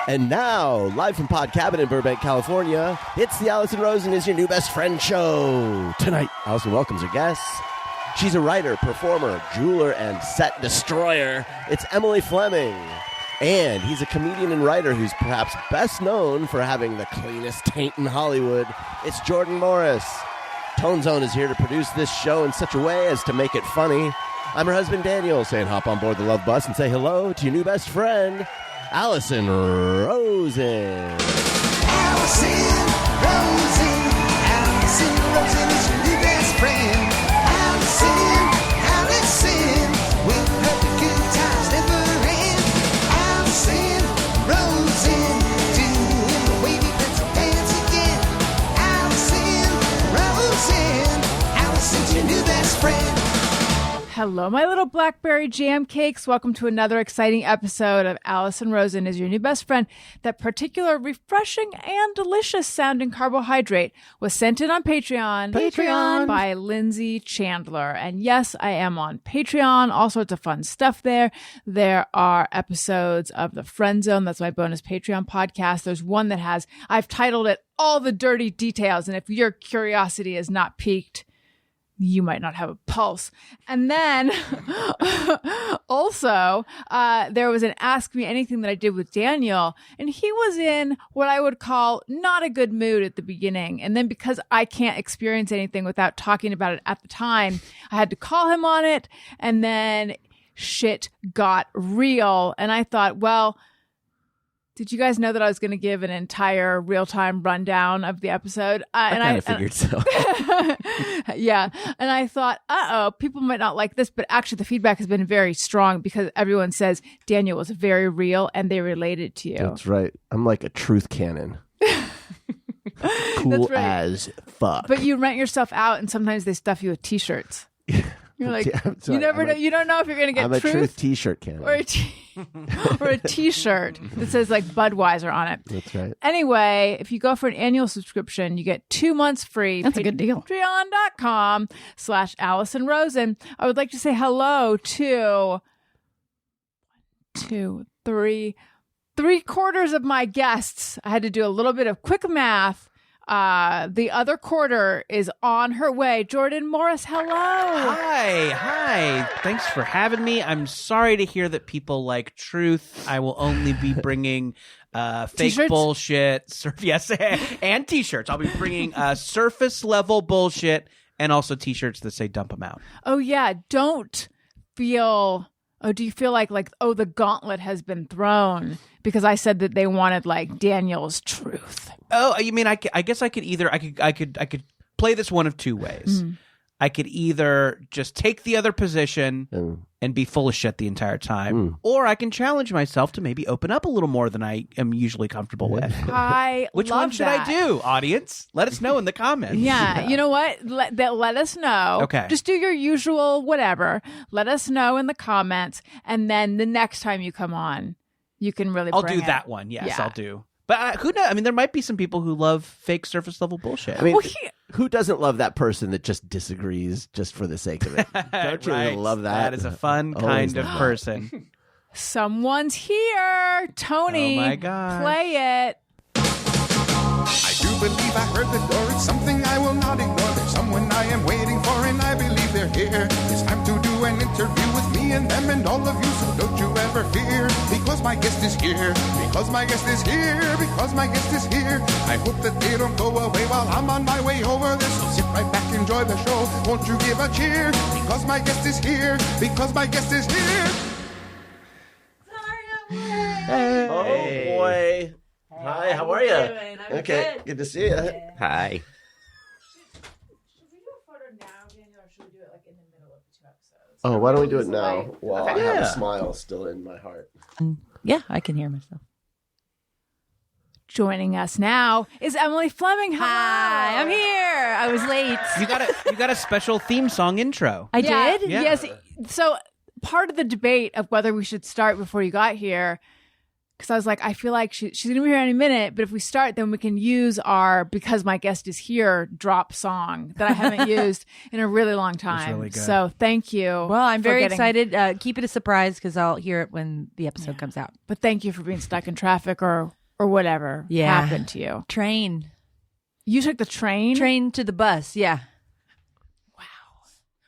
And now, live from Pod Cabin in Burbank, California, it's the Allison Rosen is Your New Best Friend show. Tonight, Allison welcomes her guests. She's a writer, performer, jeweler, and set destroyer. It's Emily Fleming. And he's a comedian and writer who's perhaps best known for having the cleanest taint in Hollywood. It's Jordan Morris. Tone Zone is here to produce this show in such a way as to make it funny. I'm her husband, Daniel, saying hop on board the love bus and say hello to your new best friend, Allison Rosen. Allison Rosen. Allison Rosen is your new best friend. Allison, with her good times never end. Allison Rosen, doing the wavy pencil dance again. Allison's your new best friend. Hello, my little blackberry jam cakes. Welcome to another exciting episode of Allison Rosen is Your New Best Friend. That particular refreshing and delicious sounding carbohydrate was sent in on Patreon by Lindsay Chandler. And yes, I am on Patreon. All sorts of fun stuff there. There are episodes of The Friend Zone. That's my bonus Patreon podcast. There's one that has, I've titled it All the Dirty Details. And if your curiosity is not piqued, you might not have a pulse. And then also, there was an Ask Me Anything that I did with Daniel, and he was in what I would call not a good mood at the beginning. And then because I can't experience anything without talking about it at the time, I had to call him on it, and then shit got real. And I thought, well, did you guys know that I was going to give an entire real-time rundown of the episode? I kind of figured so. Yeah. And I thought, people might not like this, but actually the feedback has been very strong because everyone says Daniel was very real and they related to you. That's right. I'm like a truth cannon. Cool as fuck. But you rent yourself out and sometimes they stuff you with t-shirts. You're like, you never know. You don't know if you're going to get I'm a truth t-shirt cannon. Or a t-shirt that says like Budweiser on it. That's right. Anyway, if you go for an annual subscription, you get 2 months free. That's a good deal. Patreon.com/Allison Rosen. I would like to say hello to 3/4 of my guests. I had to do a little bit of quick math. The other quarter is on her way. Jordan Morris, hello. Hi. Thanks for having me. I'm sorry to hear that people like truth. I will only be bringing fake T-shirts? bullshit. Yes, and t-shirts. I'll be bringing surface level bullshit and also t-shirts that say dump them out. Oh, yeah. Don't feel... Oh, do you feel like, the gauntlet has been thrown? Because I said that they wanted, Daniel's truth. Oh, you mean I guess I could either I could play this one of two ways. I could either just take the other position and be full of shit the entire time, or I can challenge myself to maybe open up a little more than I am usually comfortable with. Which one should I do, audience? Let us know in the comments. Yeah, you know what? Let us know. Okay. Just do your usual whatever. Let us know in the comments, and then the next time you come on, you can really I'll bring do it. that one. Yes, Yeah. I'll do. But who knows? I mean, there might be some people who love fake surface level bullshit. I mean, who doesn't love that person that just disagrees just for the sake of it? Don't you Right. love that? That is a fun kind of person. Someone's here. Tony. Oh, my God. Play it. I do believe I heard the door. It's something I will not ignore. There's someone I am waiting for, and I believe they're here. It's time to do an interview with me and them and all of you, so don't you ever fear. Because my guest is here. Because my guest is here. Because my guest is here. I hope that they don't go away while I'm on my way over there. So sit right back, enjoy the show. Won't you give a cheer? Because my guest is here. Because my guest is here. Hey. Oh, boy. Hi, how are you? Okay, good to see you. Hi. Should we do a photo now, Daniel, or should we do it in the middle of the 2 episodes? Oh, why don't we do it now while I have a smile still in my heart? Yeah, I can hear myself. Joining us now is Emily Fleming. Hi, I'm here. I was late. You got a special theme song intro. I did? Yeah. Yes. So part of the debate of whether we should start before you got here because I was like, I feel like she's going to be here any minute, but if we start, then we can use our "Because My Guest Is Here" drop song that I haven't used in a really long time. really good. So thank you. Well, I'm for very getting- excited. Keep it a surprise because I'll hear it when the episode comes out. But thank you for being stuck in traffic or whatever happened to you. Train You took the train? to the bus. Yeah. Wow.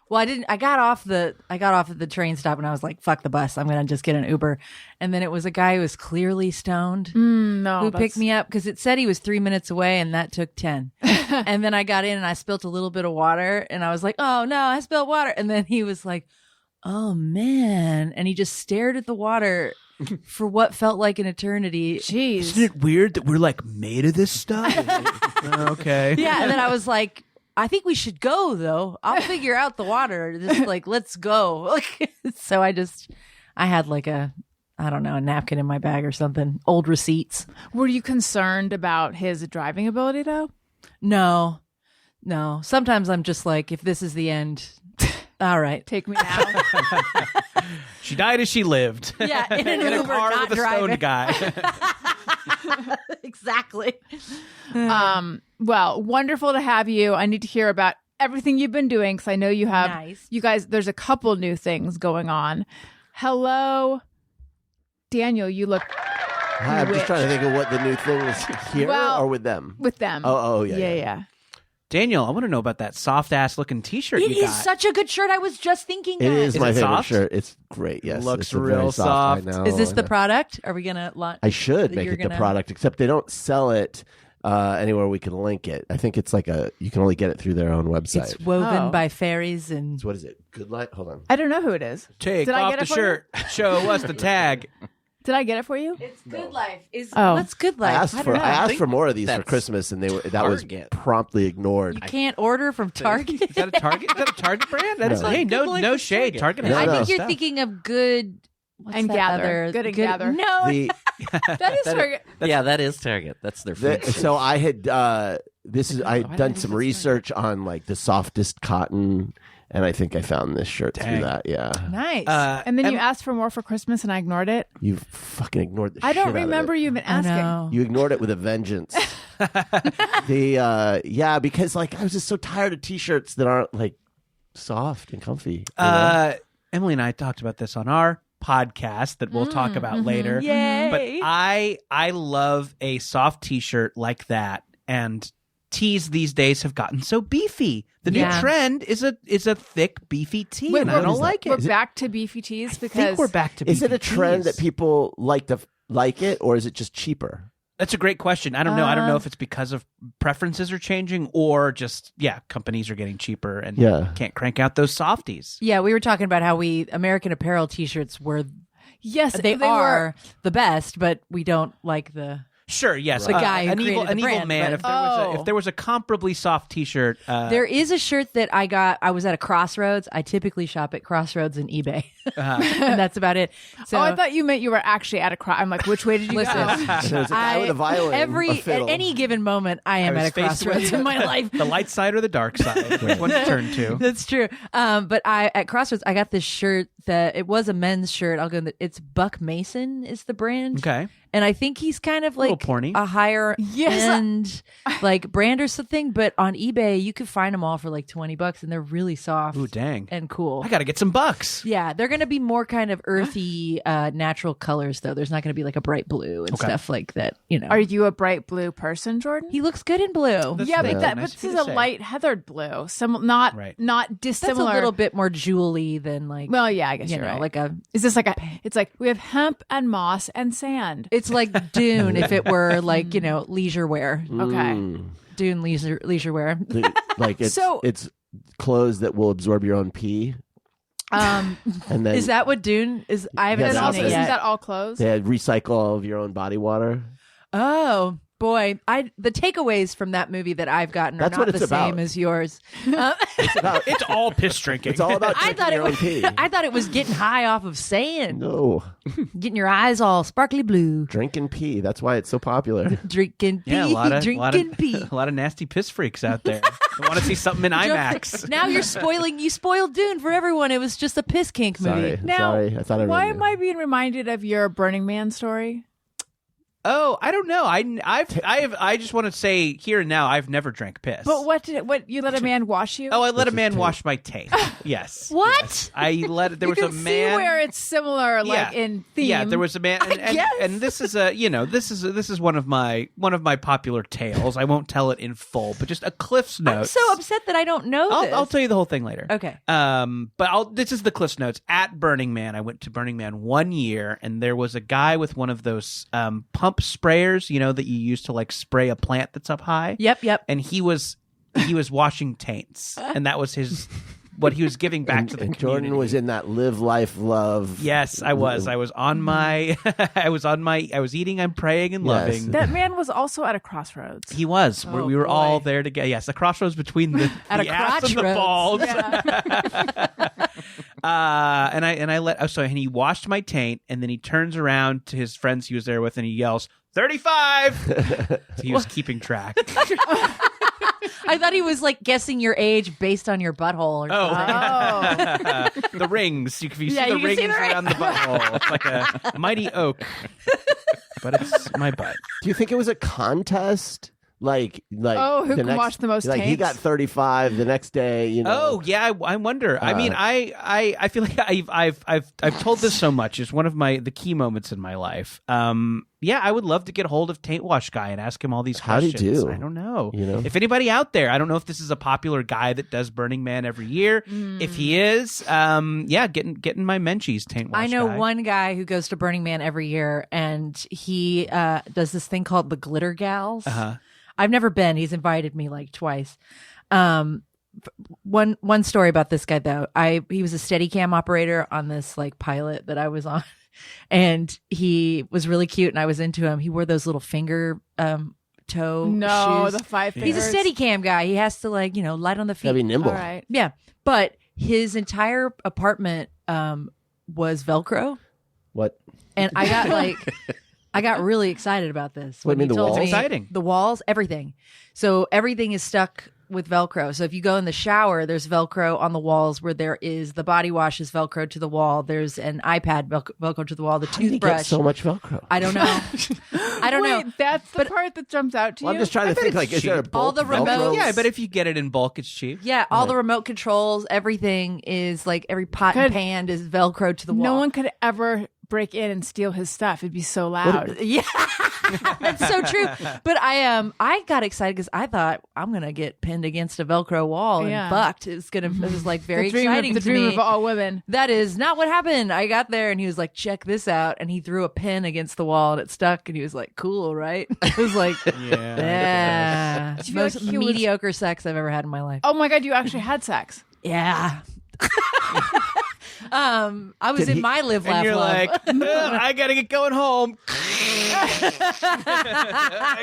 Well, I didn't. I got off at the train stop and I was like, "Fuck the bus. I'm gonna just get an Uber." And then it was a guy who was clearly stoned No. who picked me up because it said he was 3 minutes away and that took 10. And then I got in and I spilt a little bit of water and I was like, "Oh no, I spilled water." And then he was like, "Oh man," and he just stared at the water for what felt like an eternity. Jeez. Isn't it weird that we're like made of this stuff? Okay. Yeah, and then I was like, "I think we should go though. I'll figure out the water. Just like, let's go." So I had like a napkin in my bag or something, old receipts. Were you concerned about his driving ability, though? No. Sometimes I'm just like, if this is the end, all right. Take me now. She died as she lived. Yeah, in an In a Uber, car not with a driving. stoned guy. Exactly. Well, wonderful to have you. I need to hear about everything you've been doing because I know you have. Nice. You guys, there's a couple new things going on. Hello, Daniel. You look Hi, I'm just trying to think of what the new thing is here Well, or with them. with them. Oh, yeah. yeah. Daniel, I want to know about that soft ass looking T-shirt It you is got. such a good shirt. I was just thinking It that. is my it favorite soft? shirt. It's great. Yes, Looks it's very real soft. I know, Is this I the know. product? Are we gonna launch? I should that make you're it the gonna- product, except they don't sell it anywhere we can link it. I think it's like you can only get it through their own website. It's woven Oh. by fairies and So what is it? Good Light? Hold on. I don't know who it is. Take Did I off get the it for shirt. Show us the tag. Did I get it for you? it's Good Life. Oh. What's Good I Life? asked don't for know. I asked think for more of these for that's Christmas, and that was Target. promptly ignored. You can't order from Target. Is that a Target? Is that a Target brand? That's, No. Hey, Good Life no is shade. Target. Target. No, has I no. think you're stuff. thinking of Good what's And that Gather. other- Good and Gather. No, The- That is Target. Yeah, that is Target. That's their food. so I had I had done some research on like the softest cotton, and I think I found this shirt through Dang. that. Yeah, nice. And then you asked for more for Christmas, and I ignored it. you fucking ignored the I shit don't out of it. remember you even I asking. know. You ignored it with a vengeance. Because like I was just so tired of t-shirts that aren't like soft and comfy. you know? Emily and I talked about this on our podcast that we'll talk about later. Yay. But I love a soft T-shirt like that, and tees these days have gotten so beefy. The new Yeah. trend is a thick, beefy tee, Wait, and I don't like We're it. back to beefy tees I because think we're back to. Is it beefy a trend tees. that people like it, or is it just cheaper? That's a great question. I don't know. I don't know if it's because of preferences are changing or just companies are getting cheaper and can't crank out those softies. Yeah, we were talking about how American Apparel T-shirts were yes, they were. are the best, but we don't like the. Sure, yes. The guy who an created evil the brand, man. but- If there was a comparably soft T-shirt, There is a shirt that I got. I was at a Crossroads. I typically shop at Crossroads and eBay, and that's about it. So Oh, I thought you meant you were actually at a cross. I'm like, which way did you listen, go? So it's a guy with a violin, a at fiddle. any given moment, I am was at a faced crossroads with in my life. the light side or the dark side. Which one to turn to? That's true. But at Crossroads, I got this shirt that it was a men's shirt. I'll go. It's Buck Mason is the brand. Okay. And I think he's kind of little like porny. a higher Yes. end like brand or something. But on eBay, you could find them all for like $20, and they're really soft. Ooh, dang. and cool. I got to get some bucks. Yeah, they're going to be more kind of earthy, natural colors, though. There's not going to be like a bright blue and Okay. stuff like that. You know, Are you a bright blue person, Jordan? he looks good in blue. That's yeah, nice. but Nice but of this you is to a say. light heathered blue. Not Right. not That's dissimilar. a little bit more jewelly than like. Well, yeah, I guess you you're know, right. like a. Is this like a? It's like we have hemp and moss and sand. It's like Dune if it were like leisure wear. Okay. Dune leisure wear. Like it's So- it's clothes that will absorb your own pee, and then Is that what Dune is? I haven't Yeah, And that's also, seen it isn't yet. that all clothes? they recycle all of your own body water. Oh boy, the takeaways from that movie that I've gotten are That's what not it's the same about. as yours. It's about It's all piss drinking. it's all about I drinking thought it your own was. pee. I thought it was getting high off of sand, No, getting your eyes all sparkly blue, drinking pee. That's why it's so popular. drinking pee, Yeah, a lot of drinking pee. a lot of nasty piss freaks out there. I want to see something in IMAX. Now you spoiled Dune for everyone. It was just a piss kink movie. Sorry, Now, sorry. I thought I Why ruined am I being reminded of your Burning Man story? Oh, I don't know. I just want to say here and now, I've never drank piss. But what you let a man wash you? Oh, I let a man wash my taint. Yes. What? Yes. I let. There was you a can man. see where it's similar, like in theme. Yeah, there was a man, and this is this is one of my popular tales. I won't tell it in full, but just a Cliff's Notes. I'm so upset that I don't know this. I'll tell you the whole thing later. Okay. But this is the Cliff's Notes. At Burning Man, I went to Burning Man 1 year, and there was a guy with one of those pump sprayers, that you use to like spray a plant that's up high. Yep. And he was washing taints, and that was what he was giving back to the community. Jordan was in that live, life, love. Yes, I was. I was on my. I was eating. I'm praying and loving. That man was also at a crossroads. He was. Oh, we were boy. all there together. Yes, the crossroads between the ass and the crotchroads. balls. Yeah. And he washed my taint, and then he turns around to his friends he was there with, and he yells, 35. He was keeping track. I thought he was like guessing your age based on your butthole. Or something. The rings. If you Yeah, see the you can see rings the around the butthole, it's like a mighty oak. But it's my butt. Do you think it was a contest? Like Oh, who can watch the most Like he taints? got 35 the next day. Oh yeah, I wonder. I mean, I feel like I've told this so much. It's one of the key moments in my life. Yeah, I would love to get hold of Taint Wash Guy and ask him all these How'd he questions. do? I don't know. If anybody out there, I don't know if this is a popular guy that does Burning Man every year. If he is, getting my menchies, Taint Wash I know Guy. one guy who goes to Burning Man every year, and he does this thing called the Glitter Gals. Uh-huh. I've never been. He's invited me like twice. One story about this guy though. He was a Steadicam operator on this like pilot that I was on, and he was really cute, and I was into him. He wore those little finger toe No, shoes. the 5 fingers. He's a Steadicam guy. He has to like light on the feet. Gotta be nimble. All right. Yeah, but his entire apartment was Velcro, What? and I got really excited about this. What do you mean, when he the told walls? me- Exciting. The walls, everything. So everything is stuck with Velcro. So if you go in the shower, there's Velcro on the walls where there is the body wash is Velcro to the wall. There's an iPad Velcro to the wall. The How did he toothbrush. get so much Velcro? I don't know. I don't know. Wait, that's the part that jumps out to Well, you? I'm just trying to think. Like, is there a cheap. All bulk the Velcro? remotes. Yeah, but if you get it in bulk, it's cheap. Yeah, all the remote controls, everything is like every pot and Good. pan is Velcro to the wall. No one could ever break in and steal his stuff. It'd be so loud. Yeah, that's so true. But I got excited because I thought I'm gonna get pinned against a Velcro wall Yeah. and fucked. It was like very the dream exciting of, the to dream me. of all women. That is not what happened. I got there and he was like, check this out. And he threw a pin against the wall and it stuck. And he was like, cool, right? I was like, yeah. you feel Most like he was- mediocre sex I've ever had in my life. Oh my God, you actually had sex. Yeah. I was Did in he- my live, laugh, And you're love. like, I gotta get going home.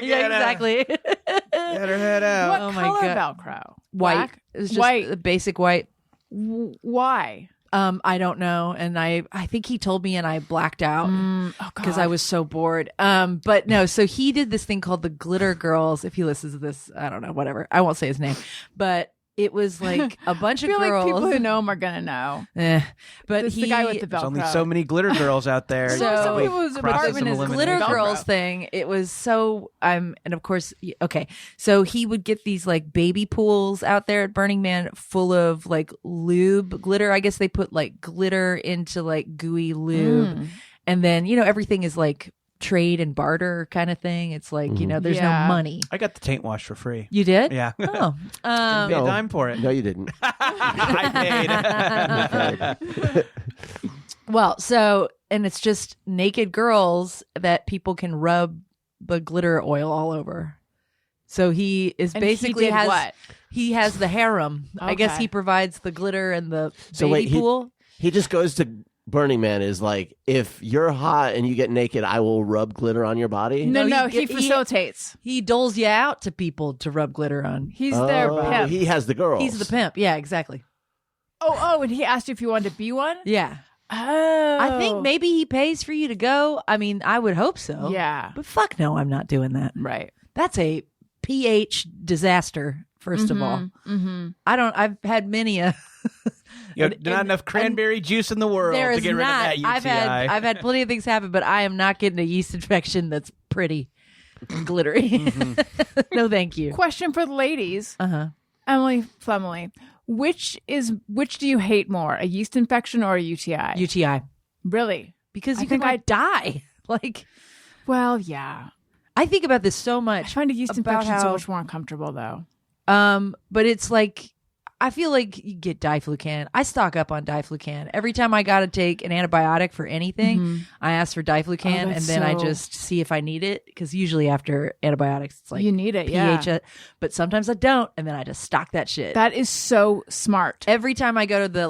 Yeah, exactly. Get her head out. What Oh my color God. Velcro? White. Black? It was just White. the basic white. Why? I don't know. And I think he told me and I blacked out. Oh Because God. I was so bored. But no, so he did this thing called the Glitter Girls. If he listens to this, I don't know, whatever. I won't say his name. But it was like a bunch I of feel girls. like people who know him are gonna know. But It's he, the guy with the Velcro. There's only so many glitter girls out there. So- You Some have to people's process apartment and is eliminate Glitter Velcro. Girls thing. It was so and of course, okay. So he would get these like baby pools out there at Burning Man full of like lube glitter. I guess they put like glitter into like gooey lube, and then everything is like trade and barter kind of thing. It's like there's Yeah. no money. I got the taint wash for free. You did? Yeah. Oh, Pay a No. dime for it. No, you didn't. I paid. well, so and it's just naked girls that people can rub the glitter oil all over. So he is And basically he did has what? he has the harem. I guess Okay. he provides the glitter and the So baby wait, he- pool. He just goes to Burning Man is like, if you're hot and you get naked, I will rub glitter on your body. No, No, he he- facilitates. He doles you out to people to rub glitter on. He's their Oh, pimp. he has the girls. He's the pimp. Yeah, exactly. And he asked you if you wanted to be one? Yeah. Oh. I think maybe he pays for you to go. I mean, I would hope so. Yeah. But fuck no, I'm not doing that. Right. That's a pH disaster, first of all. Mm-hmm. I've had many a There's not enough cranberry juice in the world there to is get rid not. of that UTI. I've had plenty of things happen, but I am not getting a yeast infection that's pretty and glittery. No, thank you. Question for the ladies. Uh-huh. Emily Fleming, which do you hate more, a yeast infection or a UTI? UTI. Really? Because I you think can die. Like, well, yeah. I think about this so I much. find a yeast about infection so how- much more uncomfortable, though. But it's like, I feel like you get diflucan. I stock up on diflucan. Every time I got to take an antibiotic for anything, I ask for diflucan, and that's then I so- just see if I need it. Because usually after antibiotics, it's like You need it, pH. yeah. But sometimes I don't, and then I just stock that shit. That is so smart. Every time I go to the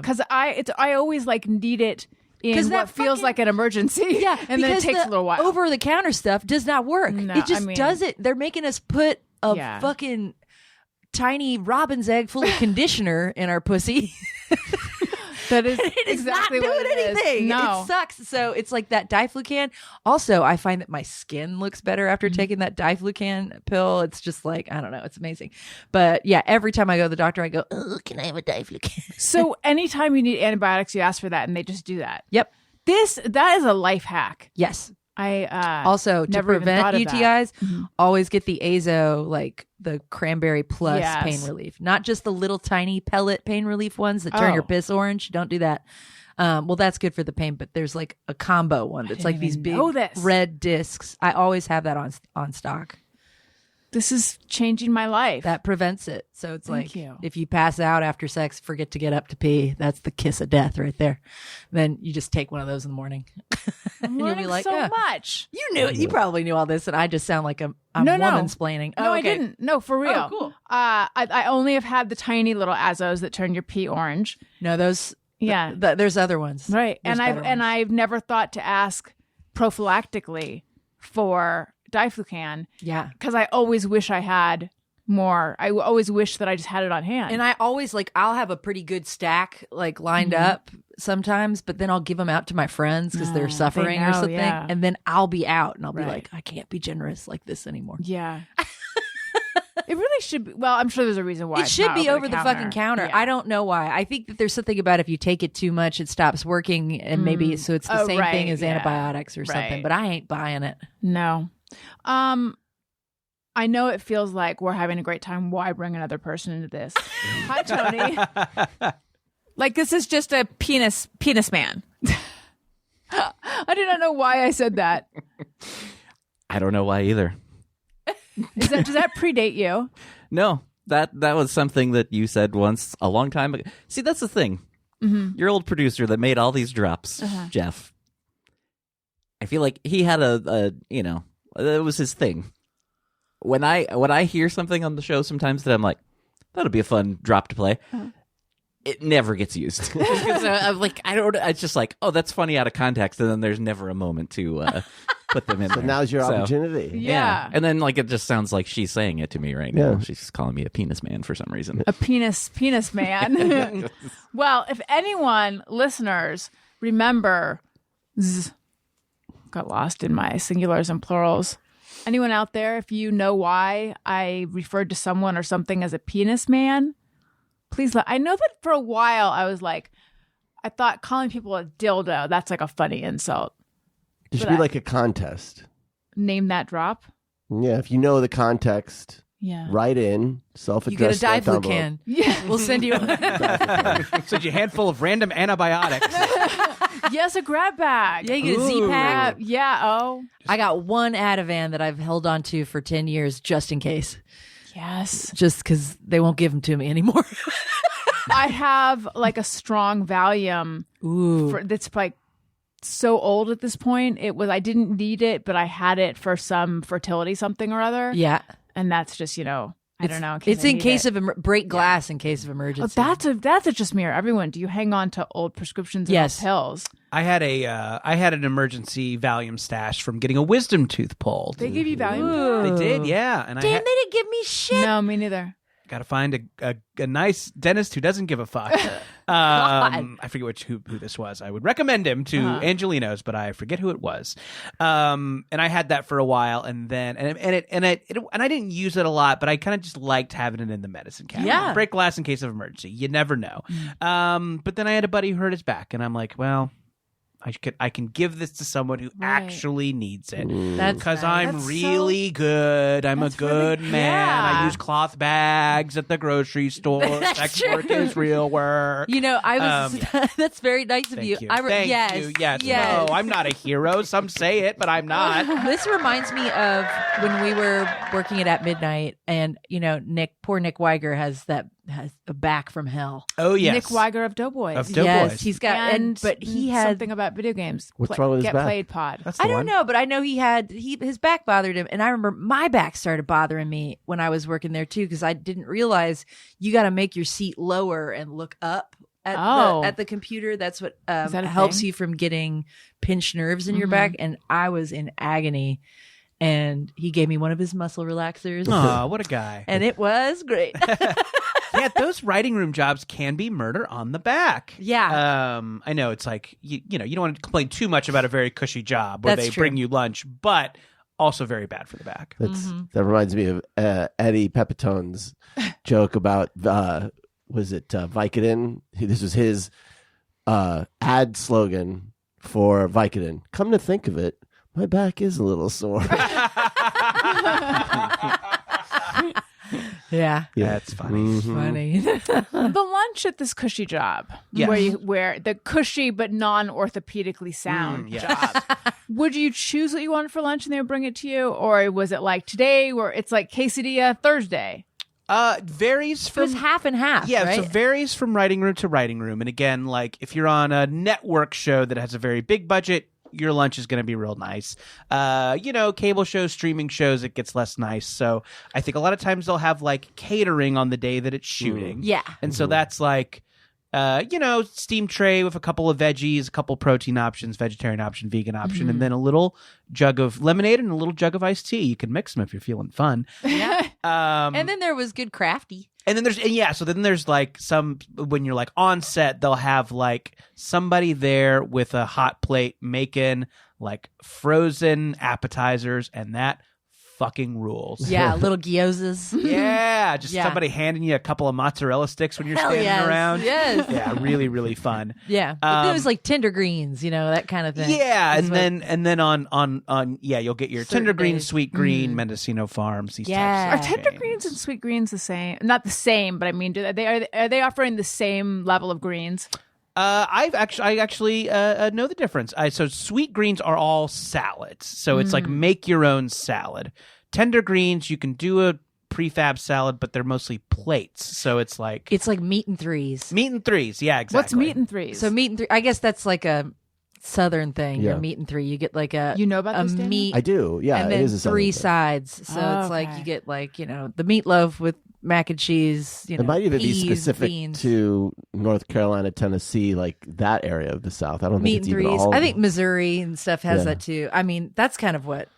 Because I always like need it in 'Cause what that feels fucking- like an emergency. yeah, and then it because takes a little while. Over the counter stuff does not work. No, it just I mean- doesn't. They're making us put a Yeah. fucking tiny robin's egg full of conditioner in our pussy. That is It is exactly not what doing it is. anything. No. It sucks. So it's like that diflucan. Also, I find that my skin looks better after Mm-hmm. taking that diflucan pill. It's just like, I don't know. It's amazing. But yeah, every time I go to the doctor, I go, oh, can I have a diflucan? So anytime you need antibiotics, you ask for that, and they just do that. Yep. That is a life hack. Yes. I Also, to never even thought prevent of that. Mm-hmm. UTIs, always get the Azo, like the cranberry plus Yes. pain relief, not just the little tiny pellet pain relief ones that turn your Oh. piss orange. Don't do that. Well, that's good for the pain, but there's like a combo one that's like didn't these even big know this. red discs. I always have that on stock. This is changing my life. That prevents it. So it's Thank like you. if you pass out after sex, forget to get up to pee. That's the kiss of death right there. Then you just take one of those in the morning. I'm and you'll be learning like, so "Yeah, much. you knew it. You probably knew all this, and I just sound like I'm No, no. woman-splaining. No, Oh, I okay. didn't. No, for real. Oh, cool. I only have had the tiny little Azos that turn your pee orange. No, those. Yeah. There's other ones. Right. There's And better ones. I've never thought to ask prophylactically for diflucan Yeah. because I always wish I had more. I always wish that I just had it on hand. And I always I'll have a pretty good stack lined Mm-hmm. up sometimes, but then I'll give them out to my friends because they're suffering or know, something, yeah. and then I'll be out and I'll be Right. like, I can't be generous like this anymore. yeah. It really should be. Well, I'm sure there's a reason why It it's should not be over the fucking counter. Yeah. I don't know why. I think that there's something about if you take it too much, it stops working, and maybe so it's the Oh, same thing right, as yeah. antibiotics or something. Right. But I ain't buying it. No. I know it feels like we're having a great time. Why bring another person into this? Hi, Tony. Like this is just a penis man. I do not know why I said that. I don't know why either. Does that predate you? No, that was something that you said once a long time ago. See, that's the thing. Your old producer that made all these drops, Jeff. I feel like he had it was his thing. When I hear something on the show sometimes that I'm like, that'll be a fun drop to play. It never gets used. Because I'm like, it's just like, oh, that's funny out of context, and then there's never a moment to put them in So there. now's your So, opportunity. Yeah. And then it just sounds like she's saying it to me right now. Yeah. She's calling me a penis man for some reason. A penis man. Well, if anyone, listeners, remember, got lost in my singulars and plurals. Anyone out there, if you know why I referred to someone or something as a penis man, please I know that for a while I was like, I thought calling people a dildo, that's like a funny insult. It should But be like a contest. Name that drop. Yeah, if you know the context, Yeah. write in, You get a self-addressed stamped envelope. diflucan. Yeah. We'll send you. Such a handful of random antibiotics. Yes, a grab bag. Yeah, you get a Z-Pack. Yeah. Oh. I got one Ativan that I've held on to for 10 years just in case. Yes. Just because they won't give them to me anymore. I have like a strong Valium Ooh. that's like so old at this point. I didn't need it, but I had it for some fertility something or other. Yeah. And that's just, I don't know. It's in case of break glass in case of emergency. That's a just mirror. Everyone, do you hang on to old prescriptions and Yes. old pills? I had an emergency Valium stash from getting a wisdom tooth pulled. They give you Valium? They did, yeah. And Damn, they didn't give me shit. No, me neither. got to find a nice dentist who doesn't give a fuck. I forget who this was. I would recommend him to Angelinos, but I forget who it was. And I had that for a while, and then and I didn't use it a lot, but I kind of just liked having it in the medicine cabinet. Yeah. Break glass in case of emergency. You never know. But then I had a buddy who hurt his back, and I'm like, well, I can give this to someone who actually needs it. That's Because nice. I'm That's really good. I'm a that's good really- man. yeah. I use cloth bags at the grocery store. Sex work is real work. You know, I was. That's very nice of Thank you. you. Yes, Thank you. Yes. yes. No, I'm not a hero. Some say it, but I'm not. This reminds me of when we were working at Midnight, and poor Nick Weiger has a back from hell. Oh, yes. Nick Weiger of Doughboys. Of Doughboys. Yes, he's got, and but he had something about video games. What's wrong with his Get back? Played pod. That's the I don't one. know, but I know his back bothered him, and I remember my back started bothering me when I was working there too, because I didn't realize you got to make your seat lower and look up at the computer. That's what that a helps thing? you from getting pinched nerves in your back. And I was in agony, and he gave me one of his muscle relaxers, Aw, what a guy. and it was great. Yeah, those writing room jobs can be murder on the back. Yeah. I know it's like you don't want to complain too much about a very cushy job where That's they true. bring you lunch, but also very bad for the back. That reminds me of Eddie Pepitone's joke about was it Vicodin? This was his ad slogan for Vicodin. Come to think of it, my back is a little sore. Yeah. That's funny. Funny. The lunch at this cushy job, Yes. where the cushy but non-orthopedically sound yes. job. Would you choose what you wanted for lunch and they would bring it to you, or was it like today, where it's like quesadilla Thursday? Varies It from was half and half. Yeah, right? so varies from writing room to writing room. And again, like if you're on a network show that has a very big budget, your lunch is going to be real nice. Cable shows, streaming shows, it gets less nice. So I think a lot of times they'll have like catering on the day that it's shooting. Yeah. And so that's like, steam tray with a couple of veggies, a couple protein options, vegetarian option, vegan option, and then a little jug of lemonade and a little jug of iced tea. You can mix them if you're feeling fun. Yeah. And then there was good crafty. And then there's like some, when you're like on set, they'll have like somebody there with a hot plate making like frozen appetizers, and that fucking rules. Yeah, little gyozas. Yeah, just Yeah. somebody handing you a couple of mozzarella sticks when you're Hell standing yes, around. yes. Yeah, really, really fun. Yeah. It was like tender greens, that kind of thing. Yeah, That's and then on you'll get your Certain tender green, days. sweet green, Mendocino Farms, these Yeah. Are types of tender things. greens and sweet greens the same? Not the same, but I mean, are they offering the same level of greens? I actually know the difference. So sweet greens are all salads. So it's like make your own salad. Tender greens, you can do a prefab salad, but they're mostly plates. So it's like meat and threes. meat and threes. Yeah, exactly. What's meat and threes? So meat and three, I guess that's like a southern thing. Yeah. Your meat and three. You get like a You know about a this, Daniel? meat I do. Yeah, and it then is a three southern thing. sides. So it's like Okay. you get like, the meatloaf with mac and cheese, It might even be peas, specific beans. to North Carolina, Tennessee, like that area of the South. I don't meat think it's and even threes. all. I think Missouri and stuff has Yeah. that too. I mean, that's kind of what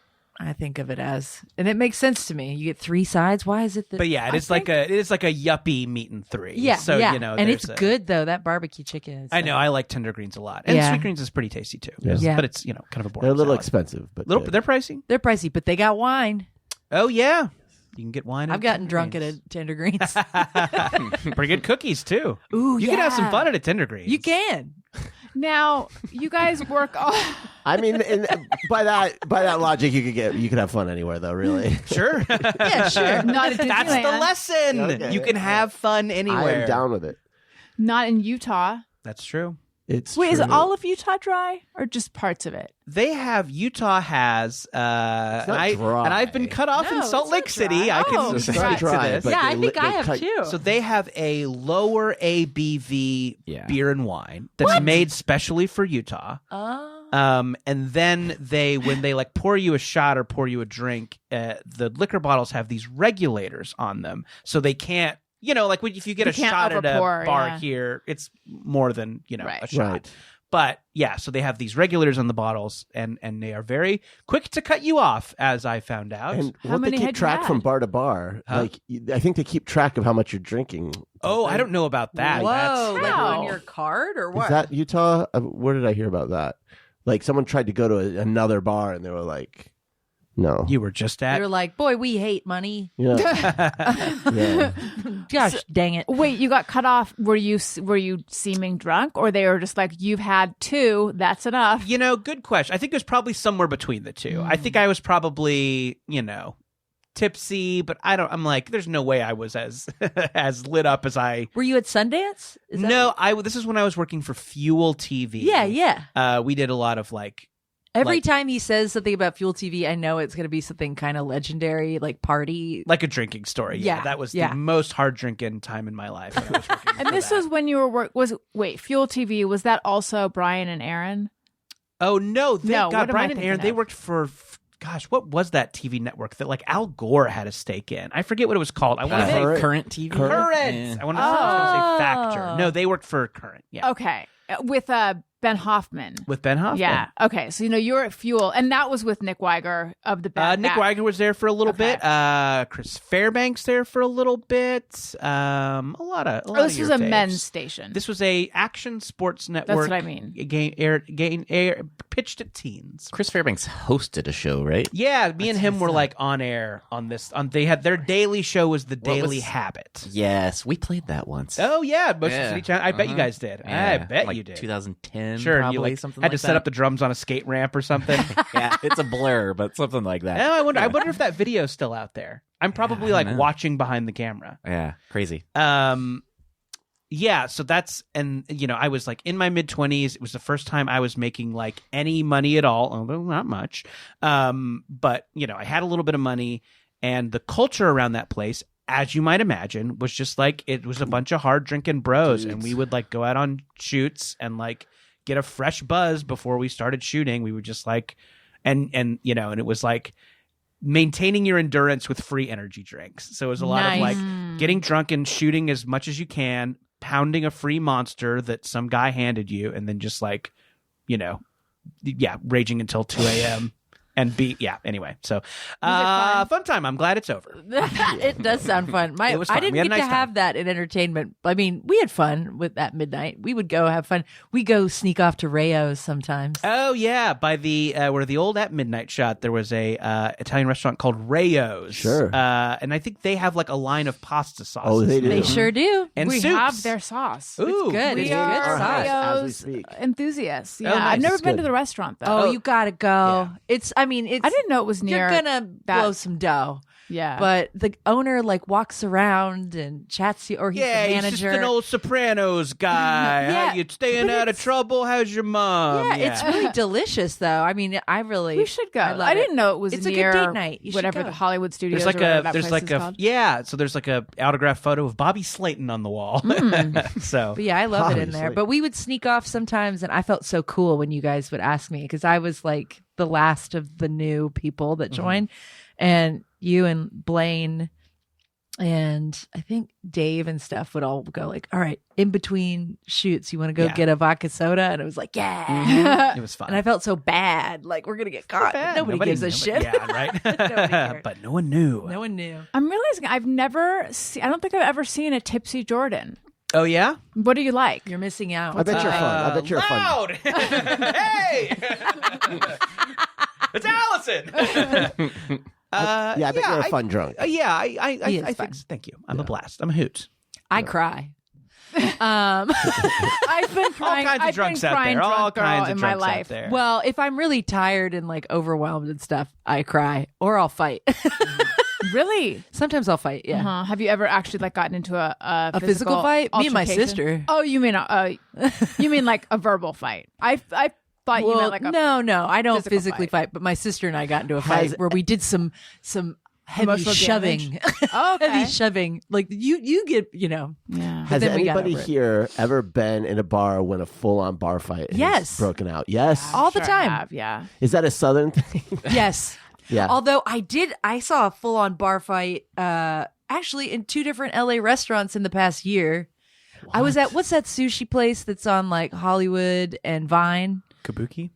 I think of it as, and it makes sense to me. You get three sides. Why is it that? But yeah, it is like a yuppie meat and three. yeah, So yeah. and and it's good though. That barbecue chicken. Is I know. I like tender greens a lot, and Yeah. sweet greens is pretty tasty too. Yeah. Yeah. But it's kind of a boring. they're a little salad. expensive, but Little, good. they're pricey. They're pricey, but they got wine. Oh yeah, you can get wine. I've gotten drunk at a Tender Greens. Pretty good cookies too. Ooh, You can have some yeah. fun at a Tender Greens. You can. Now, you guys work all... I mean, by that logic, you could have fun anywhere, though. Really, Sure. Yeah, sure. Not at That's the Disneyland. lesson. Okay. You can have fun I anywhere. am down with it. Not in Utah. That's true. It's Wait, is true. all of Utah dry or just parts of it? Utah has, not dry. and I've been cut off No, in Salt it's Lake not City. dry. I can Oh, It's speak not to dry, this. but Yeah, I they think li- I they have cut- too. So they have a lower ABV Yeah. beer and wine that's made specially for Utah. Oh. And then when they like pour you a shot or pour you a drink, the liquor bottles have these regulators on them, so they can't. Like if you get They a can't shot at a overpour, bar yeah. here, it's more than Right. a shot. Right. But yeah, so they have these regulators on the bottles, and they are very quick to cut you off, as I found out. And How what they many keep had you track had? from bar to bar, Huh? I think they keep track of how much you're drinking. Oh, I don't know about that. Whoa, That's- like How? on your card or what? Is that Utah? Where did I hear about that? Like someone tried to go to another bar and they were like, No. You were just at. You're like, boy, we hate money. Yeah. Gosh, dang it. Wait, you got cut off. Were you seeming drunk, or they were just like, you've had 2, that's enough? Good question. I think it was probably somewhere between the two. I think I was probably, tipsy, but I'm like, there's no way I was as as lit up as I. Were you at Sundance? This is when I was working for Fuel TV. Yeah. We did a lot of like. Every time he says something about Fuel TV, I know it's going to be something kind of legendary, like party. Like a drinking story. Yeah. That was the most hard drinking time in my life. When I was working And this was when you were Fuel TV, was that also Brian and Aaron? Oh, no. Brian and Aaron, they worked for, gosh, what was that TV network that like Al Gore had a stake in? I forget what it was called. I want to say Current TV. Current. Yeah. I was going to say Factor. No, they worked for Current. Yeah. Okay. With Ben Hoffman. With Ben Hoffman. Yeah. Okay. So, you were at Fuel, and that was with Nick Weiger of the band. Nick Weiger was there for a little bit. Chris Fairbanks there for a little bit. A lot of this was a faves. men's station. This was a action sports network. That's what I mean. Pitched at teens. Chris Fairbanks hosted a show, right? Yeah, me and him were like on air on this. They had their daily show was the Daily Habit. Yes, we played that once. Oh yeah, Motion City Channel. I bet you guys did. Yeah. I bet like you did. 2010. Sure, probably, you like something had like to set up the drums on a skate ramp or something. Yeah, it's a blur, but something like that. I wonder if that video's still out there. I'm probably watching behind the camera. Yeah, crazy. Yeah, so that's, and I was like in my mid-20s. It was the first time I was making like any money at all, although not much. But I had a little bit of money, and the culture around that place, as you might imagine, was just like, it was a bunch of hard drinking bros. And we would like go out on shoots and like get a fresh buzz before we started shooting. We would just like, and it was like maintaining your endurance with free energy drinks. So it was a lot of like getting drunk and shooting as much as you can, pounding a free monster that some guy handed you, and then just like, raging until 2 a.m. And anyway. So, fun time. I'm glad it's over. It does sound fun. It was fun. I didn't get to have that in entertainment. I mean, we had fun with that midnight. We would go have fun. We go sneak off to Rayo's sometimes. Oh yeah, by the where the old At Midnight shot, there was a Italian restaurant called Rayo's. Sure. And I think they have like a line of pasta sauces. Oh, they do. They sure do. And we soups. have their sauce. Ooh, It's good. We It's good are sauce. as we Rayo's speak. enthusiasts. Yeah, Oh, nice. I've never It's been good. to the restaurant though. Oh, you gotta go. Yeah. I didn't know it was near. You're gonna that. blow some dough. Yeah, But the owner like walks around and chats you, or he's the manager. he's just an old Sopranos guy. Yeah, How you staying but out of trouble? How's your mom? yeah, it's really delicious though. I mean, we should go. I love I didn't know it was It's a good near date night. You should whatever go. the Hollywood Studios. There's like or whatever a that there's place like is a called. so there's like a autographed photo of Bobby Slayton on the wall. So But yeah, I love it in Obviously. there. But we would sneak off sometimes, and I felt so cool when you guys would ask me because I was like the last of the new people that joined, and you and Blaine and I think Dave and stuff would all go like, all right, in between shoots, you want to go get a vodka soda? And it was like, yeah. it was fun. And I felt so bad. Like, we're going to get caught. Nobody gives a shit. Yeah, right. Nobody cared. But no one knew. No one knew. I'm realizing I've never I don't think I've ever seen a tipsy Jordan. Oh yeah. What do you like? You're missing out. I bet you're fun. I bet you're fun. Loud. Hey, it's Allison. Yeah, I bet you're a fun drunk. Yeah, I He is think fun. so. Thank you. I'm a blast. I'm a hoot. I cry. I've been crying. kinds of I've drunks been out crying there. All drunk girl kinds of in my drunks out life. there. Well, if I'm really tired and like overwhelmed and stuff, I cry or I'll fight. Really? Sometimes I'll fight. Yeah. Uh-huh. Have you ever actually like gotten into a physical fight? Me and my altercation? sister. Oh, you mean like a verbal fight? I thought you meant like a no, I don't physical physically fight. but my sister and I got into a fight where we did some heavy Emotional shoving. Oh, okay. Heavy shoving. Like you get, Yeah. Has then we got anybody over it. here ever been in a bar when a full-on bar fight has Yes. broken out? Yes. all the Sure I time. have, yeah. Is that a Southern thing? Yes. Yeah. Although I saw a full on bar fight actually in 2 different LA restaurants in the past year. I was at what's that sushi place that's on like Hollywood and Vine? Kabuki.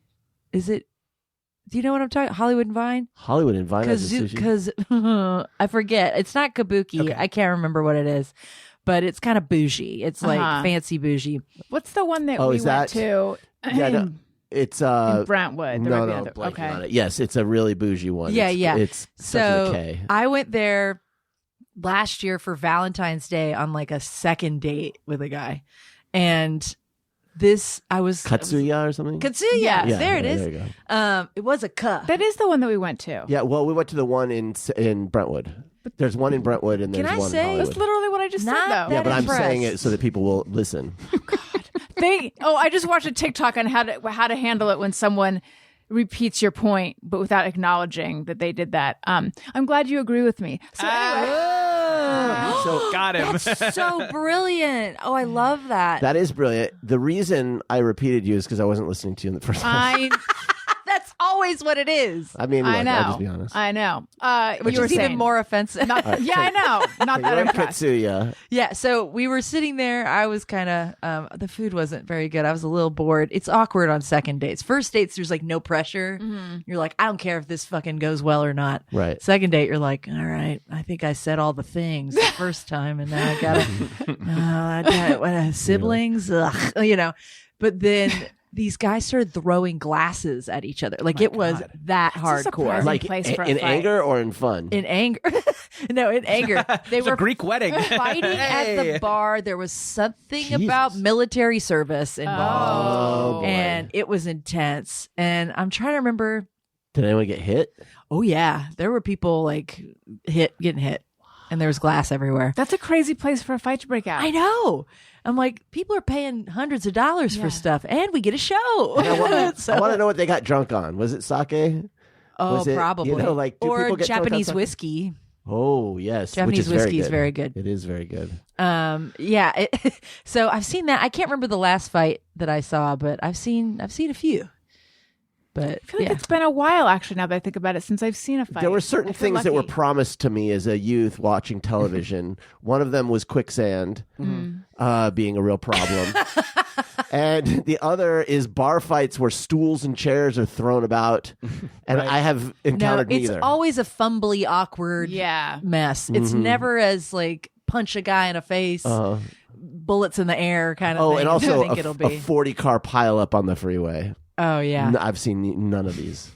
Is it? Do you know what I'm talking? Hollywood and Vine? Hollywood and Vine has a sushi. Because I forget. It's not Kabuki. Okay. I can't remember what it is, but it's kind of bougie. It's like Uh-huh. fancy bougie. What's the one that Oh, we is went that- to? Yeah, no. It's In Brentwood. There might be no, other- blanking okay. on it. Yes, it's a really bougie one. Yeah, it's, yeah. It's So such a K. I went there last year for Valentine's Day on like a second date with a guy, and I was Katsuya or something. Katsuya. Yeah, there it is. There you go. It was a cuh. That is the one that we went to. Yeah, well, we went to the one in Brentwood. There's one in Brentwood and Can there's I one say- in Hollywood. That's literally what I just Not said, though. Yeah, but I'm impressed. saying it so that people will listen. I just watched a TikTok on how to handle it when someone repeats your point, but without acknowledging that they did that. I'm glad you agree with me. So anyway, So Got him. So brilliant. Oh, I love that. that is brilliant. The reason I repeated you is because I wasn't listening to you in the first place. That's always what it is. I mean, look, I know. I'll just be honest. I know. Which you were is even saying. more offensive. Yeah, I know. Not that You're in impressed. Katsuya. Yeah, so we were sitting there. I was kind of, the food wasn't very good. I was a little bored. It's awkward on second dates. First dates, there's like no pressure. You're like, I don't care if this fucking goes well or not. Right. Second date, you're like, all right, I think I said all the things the first time, and now I gotta, siblings, ugh, you know. But then these guys started throwing glasses at each other. Like it was that a hardcore. surprising Like place for a in fight. anger or in fun? In anger. No, in anger. They It's a were Greek wedding. fighting at the bar. There was something about military service involved. Oh, boy. And it was intense. And I'm trying to remember. Did anyone get hit? Oh, yeah. There were people like getting hit. And there was glass everywhere. That's a crazy place for a fight to break out. I know. I'm like, people are paying hundreds of dollars for stuff, and we get a show. I want So- to know what they got drunk on. Was it sake? Oh, Was it, probably. you know, like, do or people get drunk on Japanese sake? whiskey. Oh, yes. Japanese which is whiskey is very good. It is very good. Yeah. So I've seen that. I can't remember the last fight that I saw, but I've seen a few. But I feel like it's been a while, actually, now that I think about it, since I've seen a fight. There were certain I feel things that were lucky. promised to me as a youth watching television. One of them was quicksand, being a real problem. And the other is bar fights where stools and chairs are thrown about. And I have no, encountered it's neither. always a fumbly, awkward mess. It's never as like punch a guy in the face, bullets in the air kind of Oh, thing. and I also think it'll a be. 40-car pileup on the freeway. Oh yeah. I've seen none of these.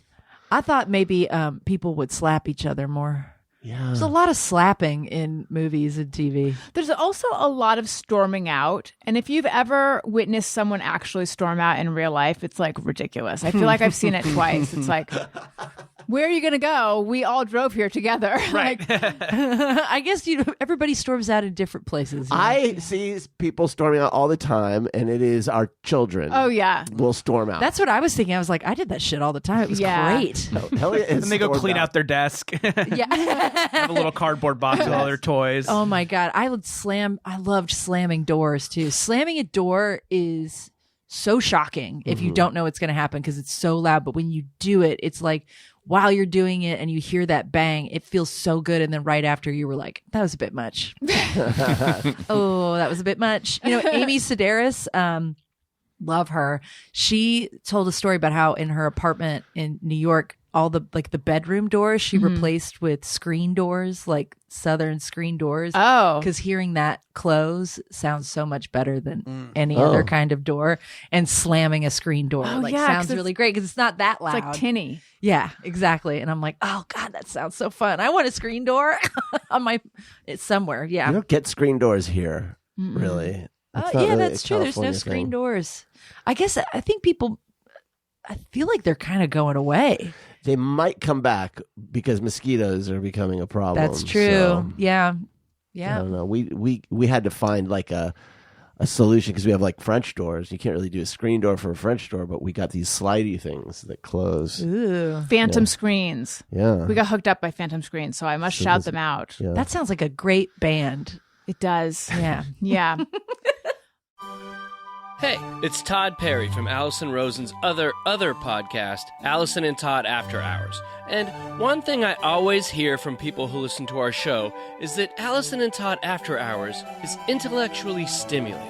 I thought maybe people would slap each other more. Yeah. There's a lot of slapping in movies and TV. There's also a lot of storming out. And if you've ever witnessed someone actually storm out in real life, it's like ridiculous. I feel like I've seen it twice. It's like, where are you going to go? We all drove here together. Right. I guess everybody storms out in different places. you know? I see people storming out all the time, and it is our children. Oh, yeah. will storm out. That's what I was thinking. I was like, I did that shit all the time. It was Yeah. great. Elliot has And they go stormed clean out their desk. Yeah. Have a little cardboard box with all their toys. Oh my God. I loved slamming doors too. Slamming a door is so shocking if you don't know what's going to happen because it's so loud. But when you do it, it's like while you're doing it and you hear that bang, it feels so good. And then right after you were like, that was a bit much. Oh, that was a bit much. You know, Amy Sedaris, love her. She told a story about how in her apartment in New York, all the like the bedroom doors she replaced with screen doors, like Southern screen doors. Oh. Because hearing that close sounds so much better than any other kind of door. And slamming a screen door Oh, yeah, 'cause sounds it's- really great because it's not that loud. It's like tinny. Yeah, exactly. And I'm like, oh God, that sounds so fun. I want a screen door on it's somewhere. Yeah. You don't get screen doors here, really. It's not Yeah, really that's a true. There's no California screen thing. doors. I guess I think I feel like they're kind of going away. They might come back because mosquitoes are becoming a problem. That's true. so, Yeah. I Yeah. don't know. We had to find like a solution because we have like French doors. You can't really do a screen door for a French door, but we got these slidey things that close. Ooh. Phantom screens. Yeah. We got hooked up by Phantom screens, so I must shout them out. Yeah. That sounds like a great band. It does. Yeah. Yeah. Hey, it's Todd Perry from Allison Rosen's other podcast, Allison and Todd After Hours. And one thing I always hear from people who listen to our show is that Allison and Todd After Hours is intellectually stimulating.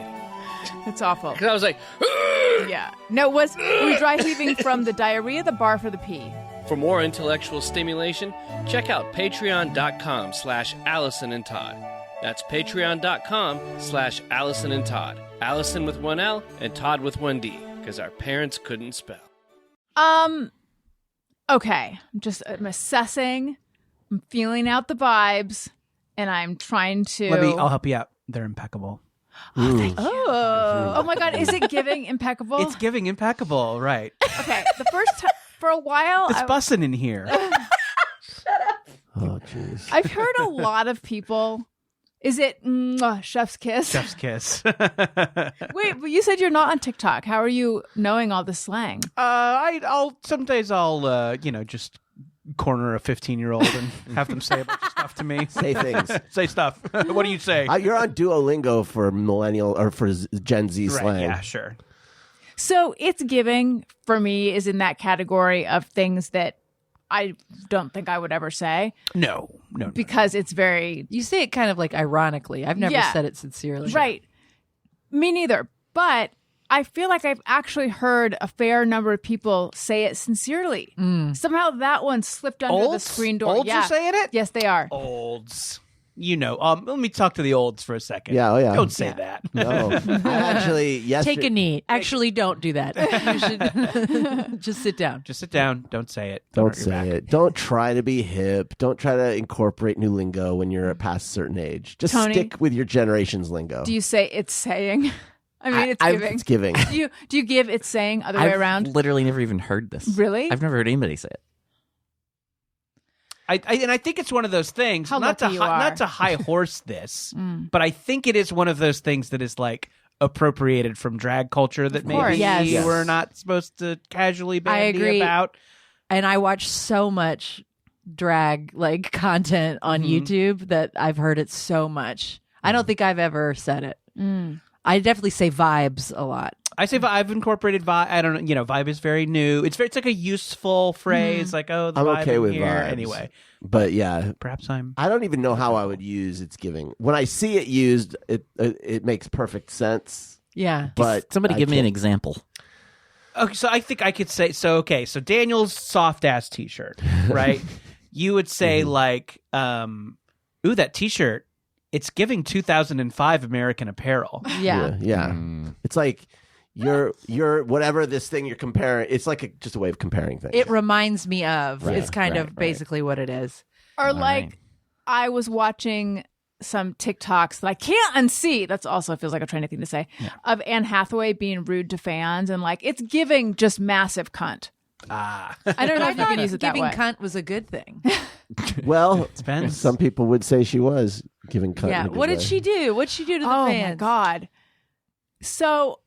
It's awful. Because I was like, Yeah. No, we were dry heaving from the diarrhea, the bar for the pee. for more intellectual stimulation, check out patreon.com/Allison and Todd. That's patreon.com/Allison and Todd. Allison with one L and Todd with one D, because our parents couldn't spell. Okay. I'm assessing. I'm feeling out the vibes, and I'm trying to. I'll help you out. They're impeccable. Oh my God! Is it giving impeccable? It's giving impeccable, right? Okay. The first time for a while, It's bussing in here. Oh, jeez. I've heard a lot of people. Is it chef's kiss? Chef's kiss. Wait, but you said you're not on TikTok. How are you knowing all this slang? I'll just corner a 15-year-old and have them say a bunch of stuff to me. Say things. Say stuff. What do you say? You're on Duolingo for millennial or for Gen Z Right, slang. yeah, sure. So it's giving for me is in that category of things that I don't think I would ever say. No. Because it's very You say it kind of like ironically. I've never Yeah. said it sincerely. right. Me neither. But I feel like I've actually heard a fair number of people say it sincerely. Somehow that one slipped under the screen door. Olds yeah. are saying it? Yes, they are. Olds. Let me talk to the olds for a second. Yeah, oh yeah. Don't say that. No. I actually, yesterday. Take a knee. Actually, don't do that. You should just sit down. Just sit down. Don't say it. Don't hurt your say back. it. Don't try to be hip. Don't try to incorporate new lingo when you're past a certain age. Just Tony? stick with your generation's lingo. Do you say it's saying? I mean, it's giving. It's giving. Do you give it's saying other way I've around? literally never even heard this. Really? I've never heard anybody say it. I think it's one of those things. How not lucky you are. not to high horse this, but I think it is one of those things that is like appropriated from drag culture that course. maybe Yes. we're not supposed to casually bandy agree. about. And I watch so much drag like content on YouTube that I've heard it so much. I don't think I've ever said it. I definitely say vibes a lot. I say I've incorporated vibe. I don't know. Vibe is very new. It's like a useful phrase. Like, the I'm vibe okay in with here. vibes. Anyway, But yeah, perhaps I'm. I don't even know how I would use it's giving. When I see it used, it makes perfect sense. Yeah. But Somebody I give me an can't- example. Okay, so I think I could say so Daniel's soft ass T-shirt, right? You would say like, ooh, that T-shirt. It's giving 2005 American Apparel. Yeah. Yeah. It's like you're whatever this thing you're comparing. It's like just a way of comparing things. It reminds me of. Right, It's kind right, of right. basically what it is. Or like, I was watching some TikToks that I can't unsee. That's also feels like a trendy thing to say. Of Anne Hathaway being rude to fans and like it's giving just massive cunt. Ah, I don't know if you can use it that Giving way. cunt was a good thing. Well, depends. some people would say she was giving cunt. Yeah. in a good What did way. she do? What'd she do to the Oh fans? my god! So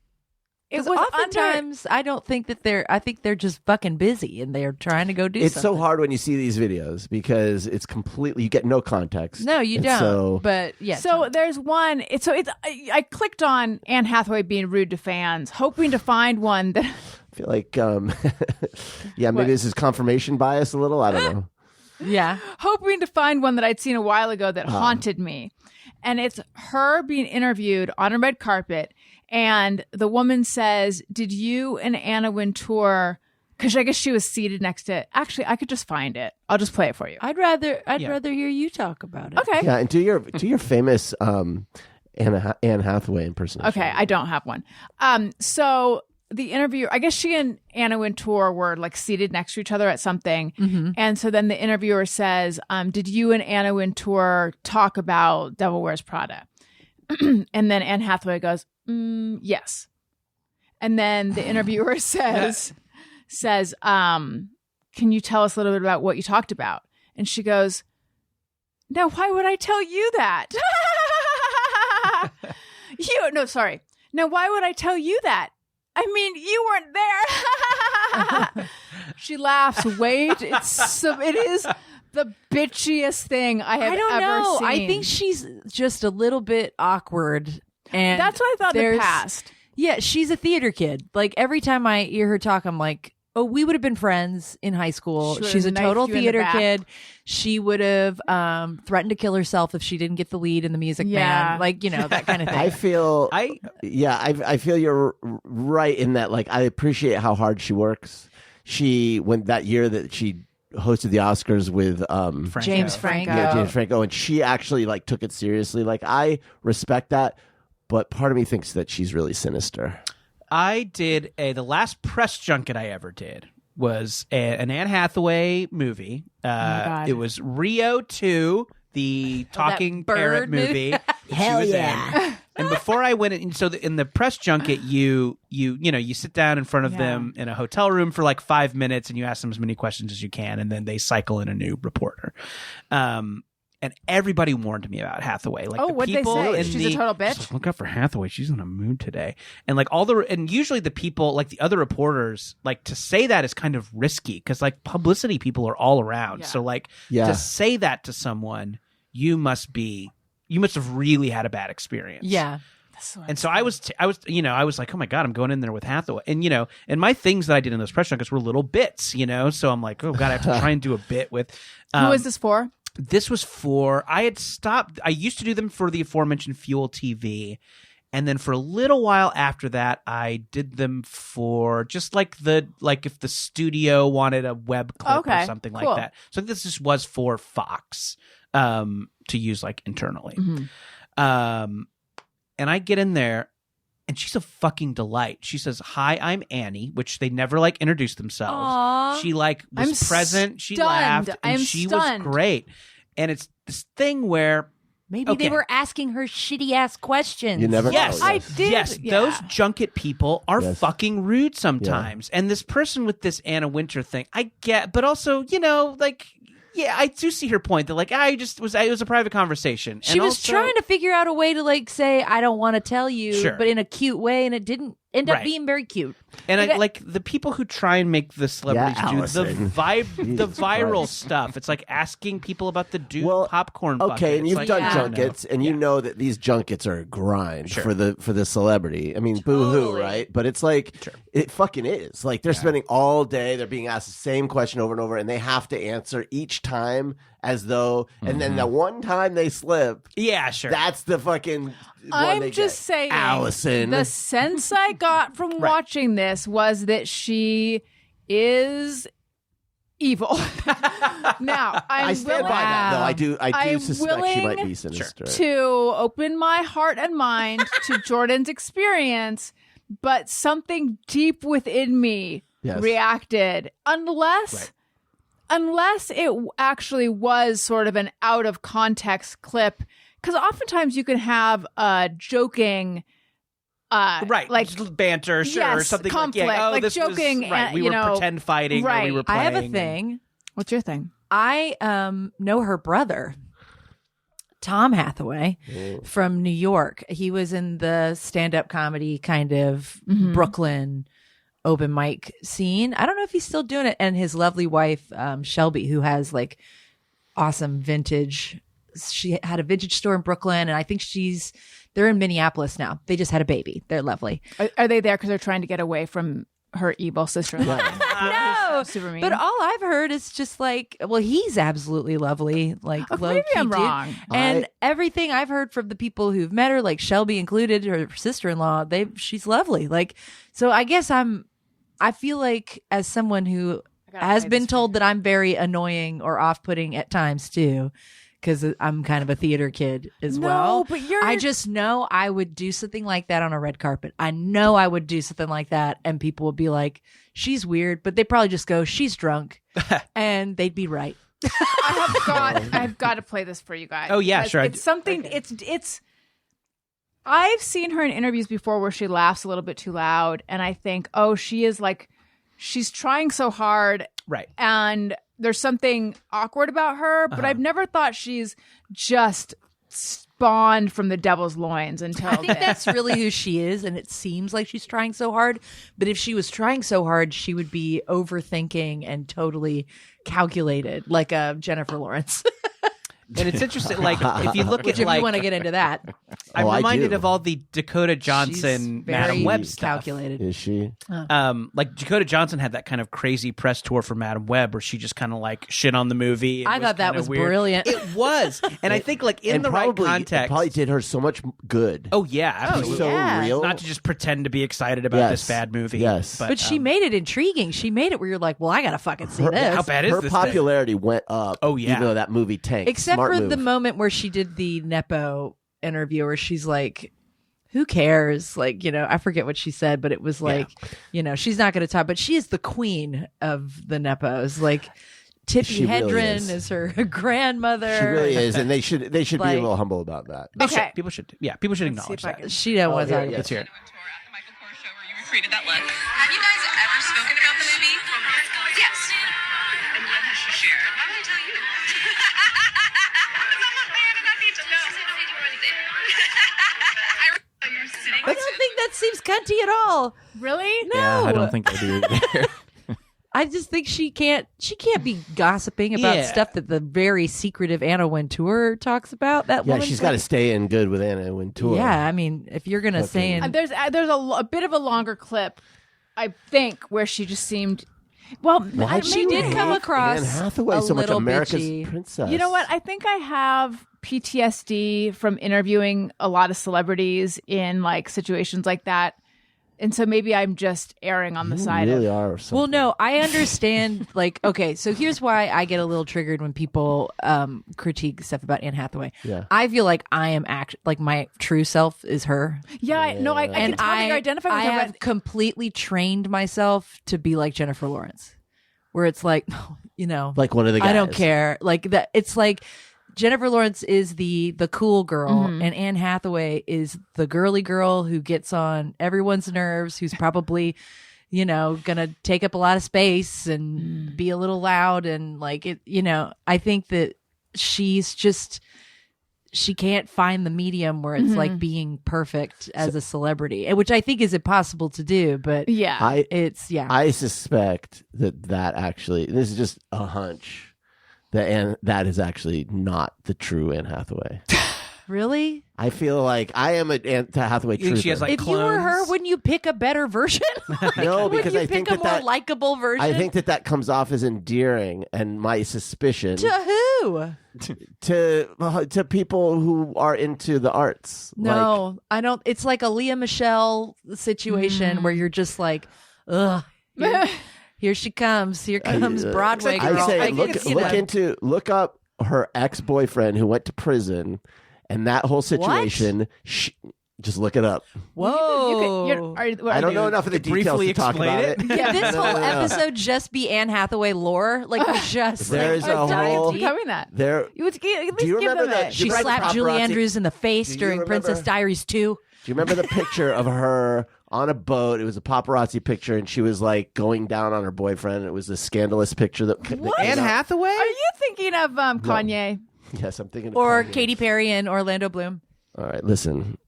it was Oftentimes, I don't think that I think they're just fucking busy and they're trying to go do It's something. so hard when you see these videos because it's completely you get no context. No, you And don't. So But yeah. So there's one. I clicked on Anne Hathaway being rude to fans, hoping to find one that. I feel like, yeah, maybe this is confirmation bias a little. I don't know. yeah. hoping to find one that I'd seen a while ago that haunted me. And it's her being interviewed on a red carpet. And the woman says, did you and Anna Wintour, because I guess she was seated next to it. Actually, I could just find it. I'll just play it for you. I'd rather hear you talk about it. Okay. Yeah, and do your famous Anne Hathaway impersonation. Okay, I don't have one. So the interviewer, I guess she and Anna Wintour were like seated next to each other at something. And so then the interviewer says, did you and Anna Wintour talk about Devil Wears Prada? And then Anne Hathaway goes, yes. And then the interviewer says, can you tell us a little bit about what you talked about? And she goes, now, why would I tell you that? Now, why would I tell you that? I mean, you weren't there. She laughs. Wait, it is the bitchiest thing I have I don't ever know. seen. I think she's just a little bit awkward. And That's what I thought in the there's- past. Yeah, she's a theater kid. Like every time I hear her talk, I'm like, oh, we would have been friends in high school. She would've She's a knifed total you in the theater back. kid. She would have threatened to kill herself if she didn't get the lead in The Music Yeah. Man. Like, that kind of thing. I feel I feel you're right in that. Like, I appreciate how hard she works. She when that year that she hosted the Oscars with Franco. James Franco. yeah, James Franco, and she actually like took it seriously. Like, I respect that, but part of me thinks that she's really sinister. I did the last press junket I ever did an Anne Hathaway movie. God. It was Rio 2, the talking bird parrot movie. that Hell she was yeah. in. And before I went in, so in the press junket, you sit down in front of them in a hotel room for like 5 minutes, and you ask them as many questions as you can, and then they cycle in a new reporter. And everybody warned me about Hathaway. Like, what'd they say? She's a total bitch? Like, look out for Hathaway. She's in a mood today. And like and usually the people, like the other reporters, like to say that is kind of risky because like publicity people are all around. Yeah. So like to say that to someone, you must have really had a bad experience. Yeah. And so I was like, oh my God, I'm going in there with Hathaway. And, and my things that I did in those press junkets were little bits, so I'm like, oh God, I have to try and do a bit with. Who is this for? This was I used to do them for the aforementioned Fuel TV. And then for a little while after that, I did them for just like if the studio wanted a web clip or something like that. So this just was for Fox to use like internally. Mm-hmm. And I get in there and she's a fucking delight. She says, "Hi, I'm Annie," which they never like introduced themselves. Aww. She like was present. She laughed and she was great. And it's this thing where maybe they were asking her shitty ass questions. You never yes, know. I did. Yes, Yeah. those junket people are fucking rude sometimes. And this person with this Anna Wintour thing, I get, but also, yeah, I do see her point that it was a private conversation. She was trying to figure out a way to like say, I don't want to tell you, but in a cute way, and it didn't end up being very cute. And I like the people who try and make the celebrities do the viral stuff. It's like asking people about the popcorn bucket. Okay, and it's you've like, done junkets, and you know that these junkets are a grind for the celebrity. I mean, boo-hoo, right? But it's like it fucking is. Like they're spending all day, they're being asked the same question over and over, and they have to answer each time as though, and then the one time they slip, that's the fucking. I'm just saying, Allison. The sense I got from watching this was that she is evil. Now, I stand by that, though. I do suspect she might be sinister. To open my heart and mind to Jordan's experience, but something deep within me reacted. Unless it actually was sort of an out of context clip. Because oftentimes you can have joking, like just banter, or something conflict, like this joking. Was, we were pretend fighting, or we were playing. I have a thing. What's your thing? I know her brother, Tom Hathaway, from New York. He was in the stand-up comedy kind of Brooklyn open mic scene. I don't know if he's still doing it. And his lovely wife, Shelby, who has like awesome vintage. She had a vintage store in Brooklyn, and I think they're in Minneapolis now. They just had a baby. They're lovely. Are they there because they're trying to get away from her evil sister-in-law? No, super mean. But all I've heard is just like, well, he's absolutely lovely. Like, maybe I'm wrong. And everything I've heard from the people who've met her, like Shelby included, her sister-in-law, she's lovely. Like, so I guess I feel like as someone who has been told that I'm very annoying or off-putting at times too, because I'm kind of a theater kid as well. But I just know I would do something like that on a red carpet. I know I would do something like that, and people would be like, she's weird, but they probably just go, she's drunk. And they'd be right. I've got to play this for you guys. Oh, yeah, sure. It's something, it's I've seen her in interviews before where she laughs a little bit too loud, and I think, oh, she is like, she's trying so hard. Right. And there's something awkward about her, but I've never thought she's just spawned from the devil's loins until I think that's really who she is, and it seems like she's trying so hard. But if she was trying so hard, she would be overthinking and totally calculated, like a Jennifer Lawrence. And it's interesting, like, if you look at, if you want to get into that. I'm reminded of all the Dakota Johnson, Madam Web stuff. Calculated. Is she? Like, Dakota Johnson had that kind of crazy press tour for Madam Web where she just kind of, like, shit on the movie. I thought that was weird. Brilliant. It was. And I think, like, in the right context. It probably did her so much good. Oh, yeah. Absolutely. So real. Not to just pretend to be excited about this bad movie. Yes. But she made it intriguing. She made it where you're like, well, I got to fucking see this. How bad is her this popularity went up. Oh, yeah. Even though that movie tanked. Except for the moment where she did the Nepo interview where she's like, who cares? Like, I forget what she said, but it was like, she's not going to talk, but she is the queen of the Nepos. Like, Tippi She really Hedren is her grandmother. She really is, and they should be a little humble about that. People should acknowledge that. She don't want to talk yeah. about Let's hear it. Michael Kors show where you recreated that look. Have you guys ever spoken about the movie? Yes. And when has she shared? Why would I tell you? Because I'm a fan and I need to know. You're sitting. I don't think that seems cunty at all. Really? No. Yeah, I don't think I do either. I just think she can't be gossiping about stuff that the very secretive Anna Wintour talks about. That Yeah, woman's she's got to like- stay in good with Anna Wintour. Yeah, I mean, if you're gonna say in, There's a bit of a longer clip, I think, where she just seemed. Well, Why'd she did come across Anne Hathaway a so much little America's bitchy. princess. You know what? I think I have PTSD from interviewing a lot of celebrities in like situations like that. And so maybe I'm just erring on the side really of. are. Something. Well, no, I understand. Like, okay, so here's why I get a little triggered when people critique stuff about Anne Hathaway. Yeah. I feel like I am like my true self is her. Yeah, I can And tell that you're identifying with I her. have completely trained myself to be like Jennifer Lawrence, where it's like, like one of the guys. I don't care. Like that, it's like Jennifer Lawrence is the cool girl, and Anne Hathaway is the girly girl who gets on everyone's nerves, who's probably, gonna take up a lot of space and be a little loud and like it. I think that she's just. She can't find the medium where it's like being perfect as a celebrity, which I think is impossible to do. But Yeah. I suspect that actually, this is just a hunch, that is actually not the true Anne Hathaway. really, I feel like I am an Anne Hathaway You think she has, truther. like, if you were her, clones? wouldn't you pick a better version? No, Would because you I think pick a more that likable version? I think that comes off as endearing, and my suspicion to who? to people who are into the arts. No, I don't. It's like a Leah Michelle situation where you're just like, ugh. Here she comes. Here comes Broadway girl. I say Like, look up her ex-boyfriend who went to prison, and that whole situation. Just look it up. Whoa. I don't know enough of the details briefly to talk explain about it. it? Can this No, whole no, no. episode just be Anne Hathaway lore? Like just There's like, a dive whole- deep? Becoming that. There. You would at least Do you give remember them that- a. She Right, slapped Julie paparazzi. Andrews in the face Do you during remember- Princess Diaries 2. Do you remember the picture of her on a boat? It was a paparazzi picture, and she was like going down on her boyfriend. It was a scandalous picture that came Anne out. Hathaway? Are you thinking of Kanye? Yes, I'm thinking. Of Or Kanye. Katy Perry and Orlando Bloom. All right, listen.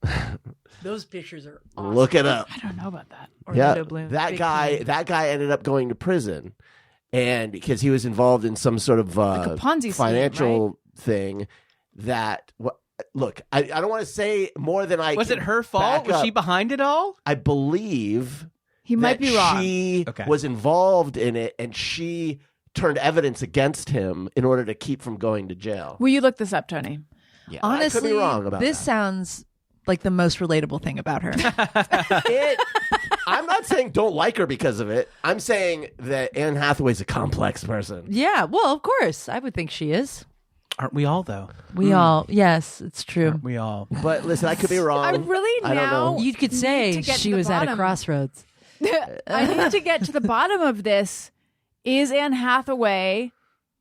Those pictures are awesome. Look it up. I don't know about that. Orlando Yeah, Bloom. that Big guy. fan. That guy ended up going to prison, and because he was involved in some sort of Like a Ponzi scheme, financial thing. That look, I don't want to say more than I. Was can it her fault? back Was up. she behind it all? I believe He might that be wrong. She Okay. was involved in it, and she turned evidence against him in order to keep from going to jail. Will you look this up, Tony? Yeah, Honestly, I could be wrong about this that. sounds like the most relatable thing about her. I'm not saying don't like her because of it. I'm saying that Anne Hathaway's a complex person. Yeah, well, of course. I would think she is. Aren't we all, though? We all, yes, it's true. Aren't we all? But listen, I could be wrong. I really I don't now know. You could need say to get she to the was at a bottom. crossroads. I need to get to the bottom of this. Is Anne Hathaway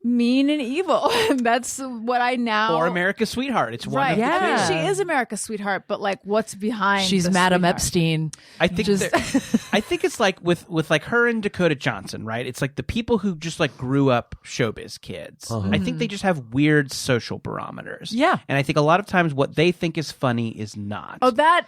mean and evil? That's what I now. Or America's Sweetheart. It's one Right. of the Yeah. two. I mean, she is America's sweetheart, but like, what's behind? She's the Madam sweetheart? Epstein. I think Just- I think it's like with like her and Dakota Johnson, right? It's like the people who just like grew up showbiz kids. I think they just have weird social barometers. Yeah. And I think a lot of times what they think is funny is not. Oh, that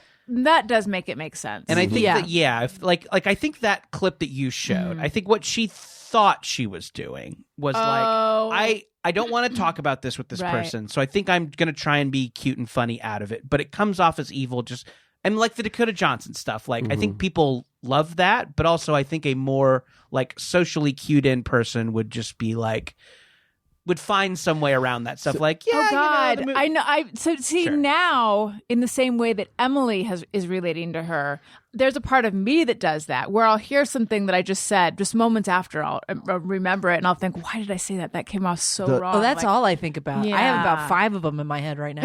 does make it make sense. And I think yeah. that if, like I think that clip that you showed, I think what she thought she was doing was Oh. like I don't want to talk about this with this Right. person, so I think I'm gonna try and be cute and funny out of it, but it comes off as evil. Just and like the Dakota Johnson stuff, like I think people love that, but also I think a more like socially cued in person would just be like would find some way around that stuff. Like, yeah, oh God, you know, I know. So see Sure. now, in the same way that Emily is relating to her, there's a part of me that does that, where I'll hear something that I just said, just moments after, I'll remember it, and I'll think, why did I say that? That came off so wrong. Oh, that's Like, all I think about. I have Yeah. about 5 of them in my head right now.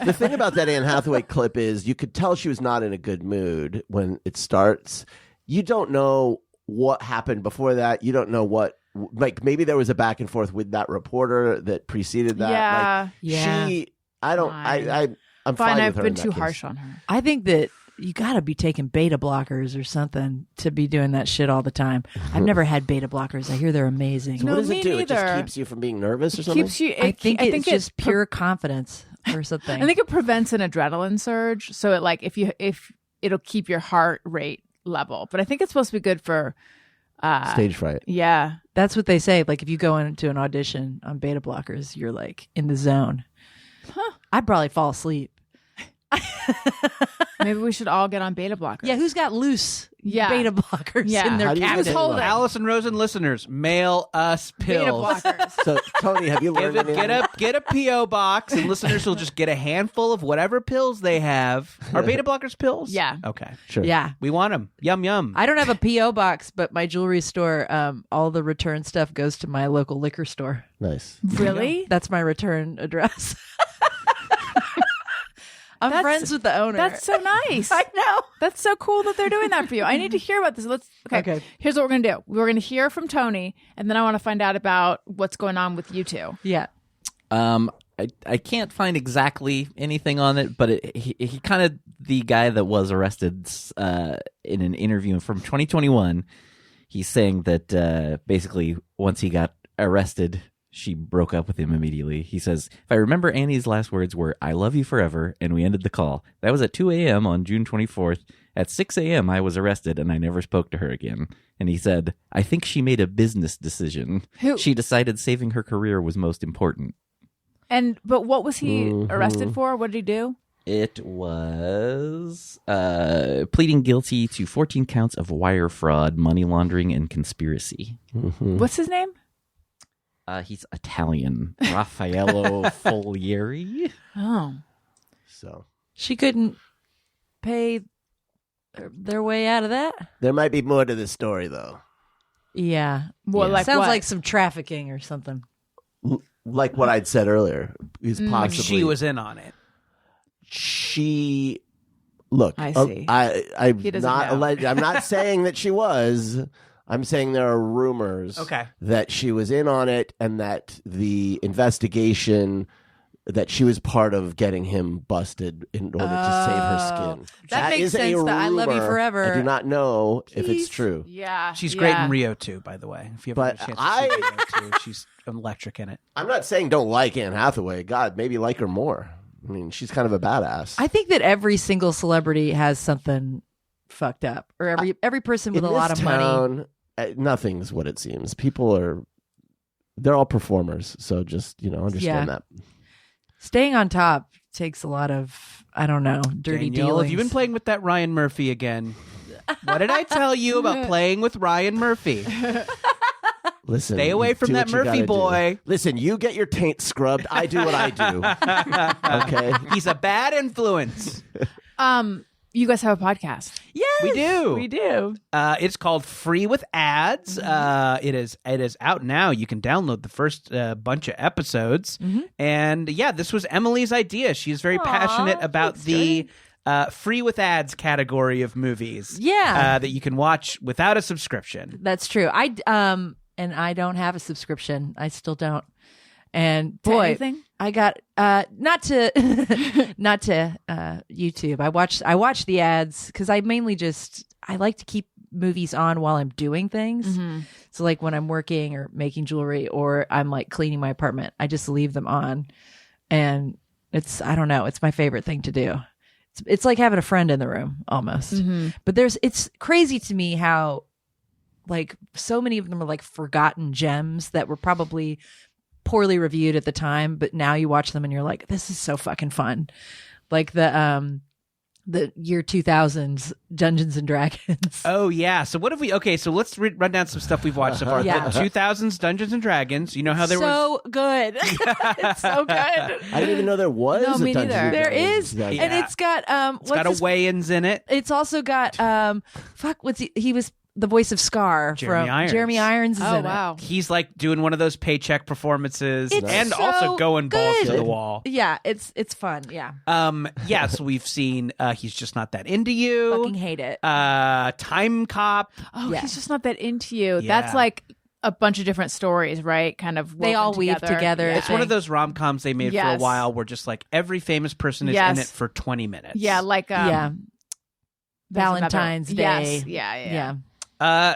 The thing about that Anne Hathaway clip is you could tell she was not in a good mood when it starts. You don't know what happened before that. You don't know what, like, maybe there was a back and forth with that reporter that preceded that. Yeah. Like, Yeah. I'm Fine, fine I've with her been in that too case. harsh on her. I think that you got to be taking beta blockers or something to be doing that shit all the time. I've never had beta blockers. I hear they're amazing. So No, what does me it do? It neither. just keeps you from being nervous or something? Keeps you. I think it's it just pure confidence or something. I think it prevents an adrenaline surge. So it like if it'll keep your heart rate level. But I think it's supposed to be good for Stage fright. Yeah. That's what they say. Like if you go into an audition on beta blockers, you're like in the zone. I'd probably fall asleep. Maybe we should all get on beta blockers. Yeah, who's got loose Yeah. beta blockers Yeah. in their How do you cabinet? get Hold it. Allison Rosen listeners, mail us Beta pills. blockers. So, Tony, have you learned anything? Get a PO box, and listeners will just get a handful of whatever pills they have. Are beta blockers pills? Yeah. Okay. Sure. Yeah. We want them. Yum yum. I don't have a P.O. box, but my jewelry store, all the return stuff goes to my local liquor store. Nice. Really? That's my return address. I'm That's- friends with the owner. That's so nice. I know. That's so cool that they're doing that for you. I need to hear about this. Okay. Here's what we're going to do. We're going to hear from Tony, and then I want to find out about what's going on with you two. Yeah. I can't find exactly anything on it, but he kind of the guy that was arrested in an interview from 2021. He's saying that basically once he got arrested, she broke up with him immediately. He says, if I remember, Annie's last words were, "I love you forever," and we ended the call. That was at 2 a.m. on June 24th. At 6 a.m., I was arrested, and I never spoke to her again. And he said, I think she made a business decision. Who- She decided saving her career was most important. But what was he arrested for? What did he do? It was pleading guilty to 14 counts of wire fraud, money laundering, and conspiracy. What's his name? He's Italian. Raffaello Folieri. Oh. So She couldn't pay their way out of that? there might be more to this story, though. Yeah. Well, like Sounds what? like some trafficking or something. Like what I'd said earlier, is Mm. possibly She was in on it. She look. I see. I'm He doesn't not know. alleged. I'm not saying that she was. I'm saying there are rumors. Okay. That she was in on it, and that the investigation. That she was part of getting him busted in order to save her skin. That makes is a sense, that I love you rumor. forever. I do not know if it's Jeez. true. Yeah. She's yeah. great in Rio too, by the way. If you ever But get a chance to see Rio too, she's electric in it. I'm not saying don't like Anne Hathaway. God, maybe like her more. I mean, she's kind of a badass. I think that every single celebrity has something fucked up, or every person with In a lot this of money. town, nothing's what it seems. They're all performers. So just, understand that. Staying on top takes a lot of, I don't know, dirty Danielle, dealings. have you been playing with that Ryan Murphy again? What did I tell you about playing with Ryan Murphy? Listen, Stay away you from do that what you Murphy gotta do. boy. Listen, you get your taint scrubbed. I do what I do. Okay? He's a bad influence. You guys have a podcast. Yes, We do. We do. It's called Free with Ads. It is out now. You can download the first bunch of episodes. And yeah, this was Emily's idea. She's very passionate about the free with ads category of movies. Yeah. That you can watch without a subscription. That's true. And I don't have a subscription. I still don't. And To boy, anything? I got not to YouTube. I watch the ads because I mainly I like to keep movies on while I'm doing things. So like when I'm working or making jewelry or I'm like cleaning my apartment, I just leave them on, and I don't know, it's my favorite thing to do. It's like having a friend in the room almost. But it's crazy to me how like so many of them are like forgotten gems that were probably poorly reviewed at the time, but now you watch them and you're like, this is so fucking fun. Like the the year 2000s Dungeons and Dragons. Oh yeah. So what have we? Okay, so let's run down some stuff we've watched so far. Yeah. The 2000s Dungeons and Dragons. You know how there was. So good. It's so good. I didn't even know there was No, a me Dungeons neither. and There Dragons. is, Dungeons. and it's got It's got a his- weigh-ins in it. It's also got what's he was the voice of Scar Jeremy from Irons. Jeremy Irons is Oh, in wow. He's like doing one of those paycheck performances, It's and so also going balls to good. the wall. it. Yeah, it's fun. Yeah. Yeah. So we've seen. He's just not that into you. Fucking hate it. Time Cop. Oh, Yeah. he's just not that into you. Yeah. That's like a bunch of different stories, right? Kind of They woven all weave together. Yeah. It's one of those rom-coms they made for a Yes. while, where just like every famous person is Yes. in it for 20 minutes. Yeah, like yeah. there's another- Valentine's Day. Yes. Yeah.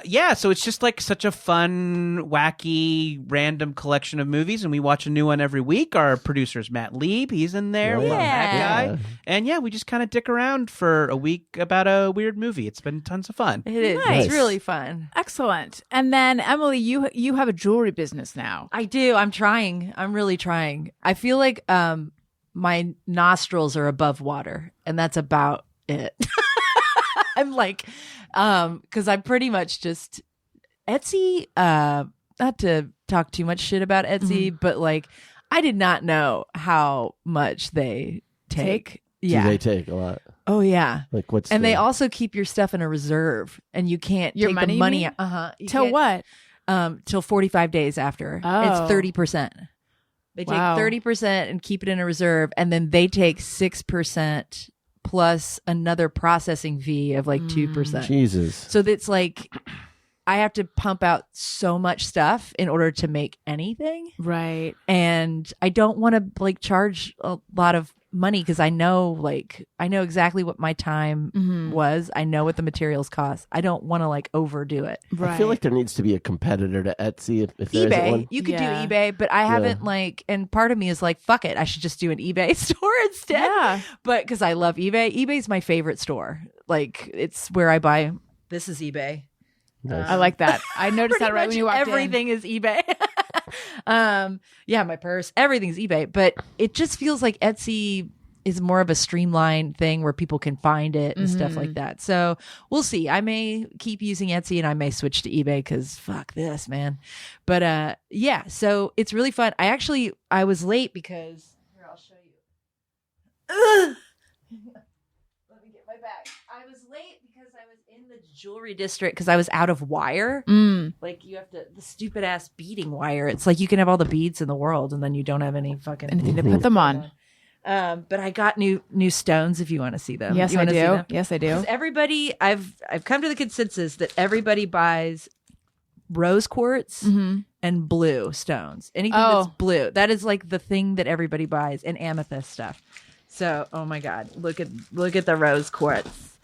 Yeah, so it's just like such a fun, wacky, random collection of movies, and we watch a new one every week. Our producer's Matt Lieb, he's in there. Yeah. We love that Yeah. guy. And yeah, we just kind of dick around for a week about a weird movie. It's been tons of fun. It is. Nice. It's really fun. Excellent. And then Emily, you have a jewelry business now. I do. I'm trying. I'm really trying. I feel like my nostrils are above water, and that's about it. I'm like, because I'm pretty much just Etsy. Not to talk too much shit about Etsy, but like, I did not know how much they take. Yeah. Do they take a lot? Oh yeah. Like what's And the- they also keep your stuff in a reserve, and you can't Your take money, the you money. mean? Till what? Till 45 days after. Oh. It's 30%. They take Wow. 30% and keep it in a reserve, and then they take 6% plus another processing fee of like 2%. Jesus. So that's like, I have to pump out so much stuff in order to make anything, Right. and I don't want to like charge a lot of money because I know exactly what my time was. I know what the materials cost. I don't want to like overdo it. Right. I feel like there needs to be a competitor to Etsy if there isn't eBay, one. you could Yeah. do eBay, but I haven't like, and part of me is like, fuck it, I should just do an eBay store instead. Yeah. But because I love eBay, eBay's my favorite store. Like, it's where I buy. This is eBay. I like that. I noticed that Pretty right much when you walked everything is eBay. Yeah, my purse, everything's eBay, but it just feels like Etsy is more of a streamlined thing where people can find it and stuff like that. So we'll see. I may keep using Etsy and I may switch to eBay because fuck this, man. But yeah, so it's really fun. I was late because here, I'll show you. Ugh. Let me get my bag. I was late because I was in the jewelry district because I was out of wire. Like, you have to, the stupid ass beading wire. It's like you can have all the beads in the world and then you don't have any fucking Anything to put them on. But I got new stones if you want to see them. Yes, You I wanna see do. them? Yes, I do. 'Cause everybody, I've come to the consensus that everybody buys rose quartz and blue stones. Anything Oh. that's blue, that is like the thing that everybody buys, and amethyst stuff. So, oh my god, look at the rose quartz.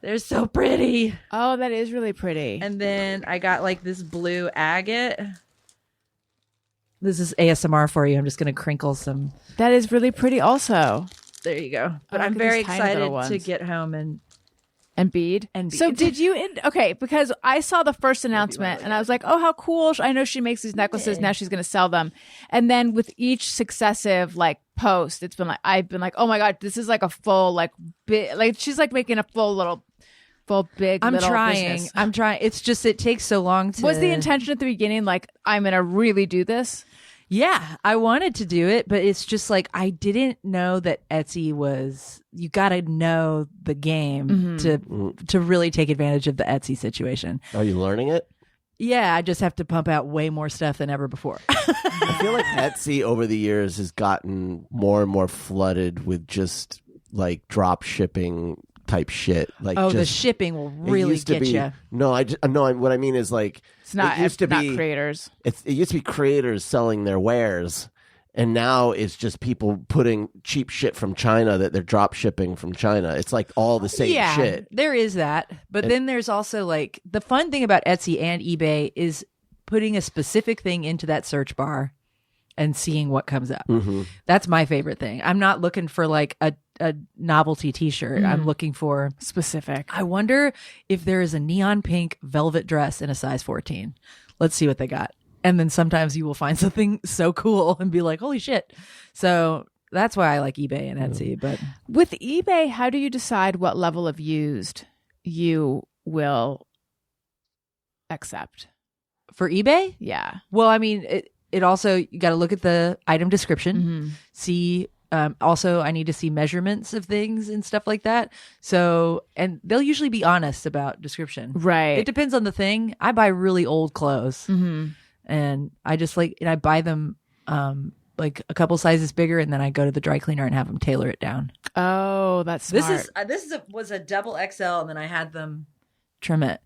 They're so pretty. Oh, that is really pretty. And then I got like this blue agate. This is ASMR for you. I'm just going to crinkle some. That is really pretty also. There you go. But Oh, I'm look at very these tiny little excited to ones. get home and And bead. And So bead. did you? Okay, because I saw the first announcement and I was like, oh, how cool! I know she makes these necklaces. Now she's going to sell them. And then with each successive like post, it's been like I've been like, oh my god, this is like a full like big like she's like making a full big. I'm little trying. business. I'm trying. It's just it takes so long to. Was the intention at the beginning like I'm going to really do this? Yeah, I wanted to do it, but it's just like I didn't know that Etsy was. You got to know the game to really take advantage of the Etsy situation. Are you learning it? Yeah, I just have to pump out way more stuff than ever before. I feel like Etsy over the years has gotten more and more flooded with just like drop shipping type shit. Like, Oh, the just, shipping will it really used to get be- you. No, what I mean is like It's not. It used to not be creators. It used to be creators selling their wares, and now it's just people putting cheap shit from China that they're drop shipping from China. It's like all the same Yeah, shit. there is that. But then there's also like the fun thing about Etsy and eBay is putting a specific thing into that search bar and seeing what comes up. That's my favorite thing. I'm not looking for like a novelty t-shirt. I'm looking for Specific. I wonder if there is a neon pink velvet dress in a size 14. Let's see what they got. And then sometimes you will find something so cool and be like, holy shit. So that's why I like eBay and Etsy. But With eBay, how do you decide what level of used you will accept? for eBay, Yeah. well, I mean, it also, you got to look at the item description, see. Also, I need to see measurements of things and stuff like that. So, and they'll usually be honest about description. Right. It depends on the thing. I buy really old clothes, and I just and I buy them like a couple sizes bigger, and then I go to the dry cleaner and have them tailor it down. Oh, that's smart. Was a double XL, and then I had them trim it.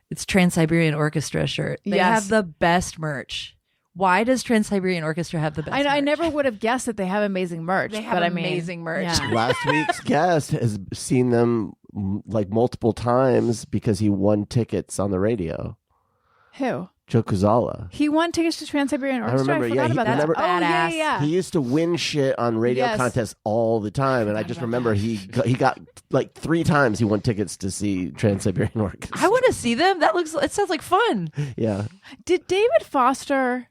It's Trans-Siberian Orchestra shirt. They Yes. have the best merch. Why does Trans-Siberian Orchestra have the best merch? I never would have guessed that they have amazing merch. They have but I mean, amazing merch. yeah. Last week's guest has seen them like multiple times because he won tickets on the radio. Who? Joe Kuzala. He won tickets to Trans-Siberian Orchestra? remember, I forgot about remember- that. Oh, yeah, yeah. He used to win shit on radio Yes. contests all the time, and I just remember he got like 3 times he won tickets to see Trans-Siberian Orchestra. I want to see them. It sounds like fun. Yeah. Did David Foster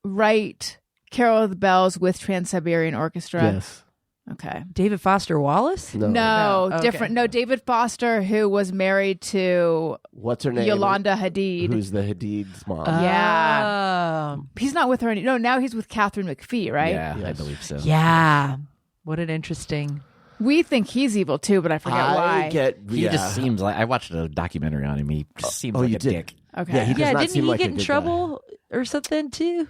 write Carol of the Bells with Trans-Siberian Orchestra? Yes. Okay. David Foster Wallace? No. No, No, okay. different. No, David Foster, who was married to What's her name? Yolanda Hadid. Who's the Hadid's mom? Yeah. Oh. He's not with her any. No, now he's with Catherine McPhee, right? Yeah, I Yes. believe so. Yeah. What an interesting. We think he's evil too, but I forget why. He just seems like I watched a documentary on him. He just seems like you a did. dick. Okay. Yeah, he does Yeah, not didn't seem he like a get in good trouble or something too?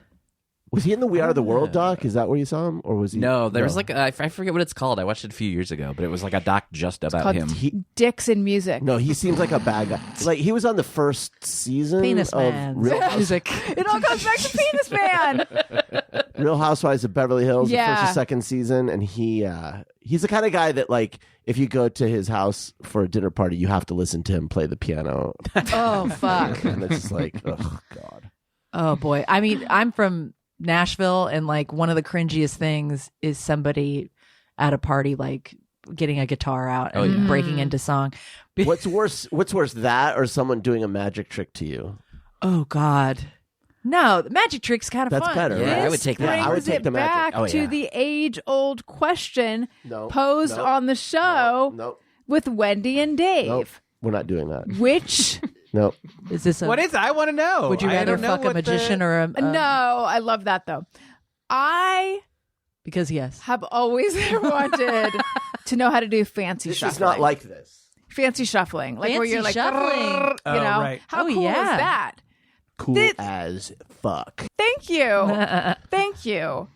Was he in the We Are the World doc? Is that where you saw him, or was he? No, there was like I forget what it's called. I watched it a few years ago, but it was like a doc just about called him. Dicks in Music. No, he seems like a bad guy. Like he was on the first season Penis of Man. Music. It all comes back to Penis Man. Real Housewives of Beverly Hills, the Yeah. first and second season, and he's the kind of guy that like if you go to his house for a dinner party, you have to listen to him play the piano, Oh, fuck. and it's just like, oh god. Oh, boy. I mean, I'm from Nashville, and like one of the cringiest things is somebody at a party like getting a guitar out and breaking into song. What's worse? What's worse, that or someone doing a magic trick to you? Oh, God. No, the magic trick's kind of That's fun. better, Yeah, right? I would take that. Brings I would take it the magic. back Oh, to yeah. the age-old question No, posed no, on the show Nope. with Wendy and Dave. Nope. We're not doing that. Which Nope. Is this a, What is it? I want to know. would you I rather don't know fuck a what magician or a... no, I love that though. I Because yes. have always wanted to know how to do fancy This shuffling. is not like this. fancy shuffling, like where Fancy you're like, shuffling. you Oh, know, right. how Oh, cool yeah. is that? Cool This- as fuck. Thank you, thank you.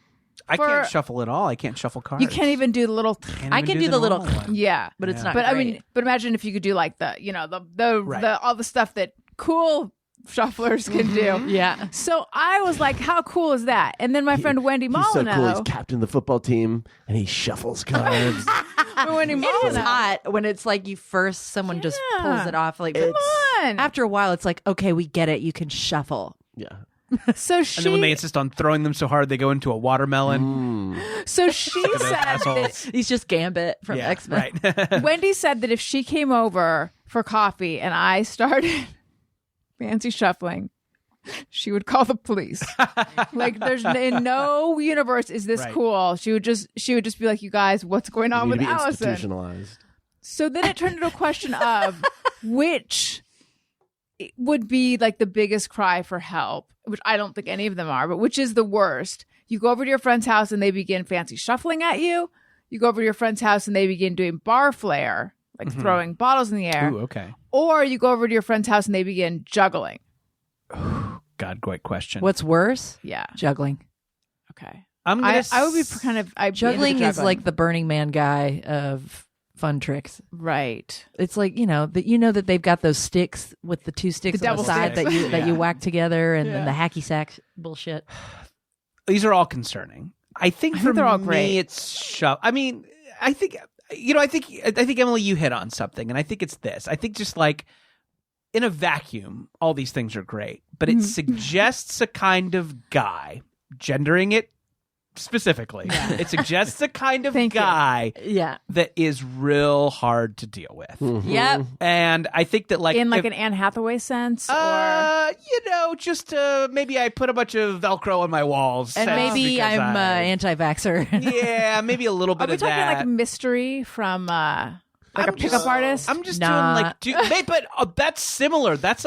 I for- can't shuffle at all. I can't shuffle cards. You can't even do the little. I can do the little... normal one. Yeah, But it's not But I great. mean, but imagine if you could do like the, you know, the Right. all the stuff that cool shufflers can do. Yeah. So I was like, how cool is that? And then my friend Wendy He's so cool. He's Molyneux, captain of the football team, and he shuffles cards. Wendy It is Molyneux, hot when it's like someone just Yeah. pulls it off. Like, It's- come on. after a while, it's like, okay, we get it. You can shuffle. Yeah. So she, And then when they insist on throwing them so hard, they go into a watermelon. so she said that Assholes. He's just Gambit from Yeah, X-Men. right. Wendy said that if she came over for coffee and I started fancy shuffling, she would call the police. Like, there's in no universe is this Right. cool. She would just be like, "You guys, what's going on You with need to be Allison?" institutionalized. So then it turned into a question of which would be like the biggest cry for help, which I don't think any of them are, but which is the worst? You go over to your friend's house and they begin fancy shuffling at you. You go over to your friend's house and they begin doing bar flair, like throwing bottles in the air. Ooh, okay. Or you go over to your friend's house and they begin juggling. God, great question. What's worse? Yeah. Juggling. Okay. I'm gonna I would be kind of I'd be into Juggling is juggling. like the Burning Man guy of fun tricks. right. It's like, that they've got those sticks with the 2 sticks The on the double side sticks. that you Yeah. whack together, and then Yeah. the hacky sack bullshit. These are all concerning. I think for they're all me, great. it's I mean, I think I think Emily, you hit on something, and I think it's this. I think just like in a vacuum, all these things are great, but it suggests a kind of guy, gendering it specifically. It suggests a kind of Thank you. guy Yeah. that is real hard to deal with. Yep. And I think that like In like if- an Anne Hathaway sense, or just maybe I put a bunch of Velcro on my walls, And maybe because I'm anti-vaxxer. yeah, maybe a little bit are we of talking that. like mystery from like I'm a pickup artist? I'm just Nah. doing like, but that's similar. That's.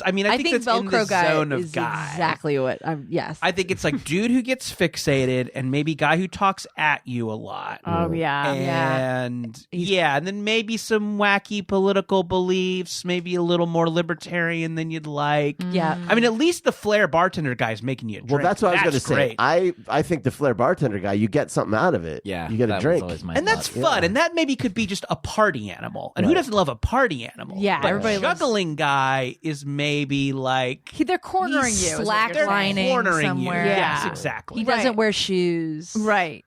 I mean, I think that's in the Velcro guy zone of is guy. exactly what I'm. Yes. I think it's like dude who gets fixated, and maybe guy who talks at you a lot. Oh yeah. And and then maybe some wacky political beliefs, maybe a little more libertarian than you'd like. Yeah. I mean, at least the flair bartender guy is making you a drink. Well, that's what I was going to say. Great. I think the flair bartender guy, you get something out of it. Yeah, you get a that drink. was always my And that's thought. fun, and that maybe could be just a party animal. And who doesn't love a party animal? Yeah, but everybody loves- juggling guy is maybe like They're cornering He's you. is what you're saying. slacklining cornering somewhere. you. Yeah. Yes, exactly. He doesn't wear shoes. Right.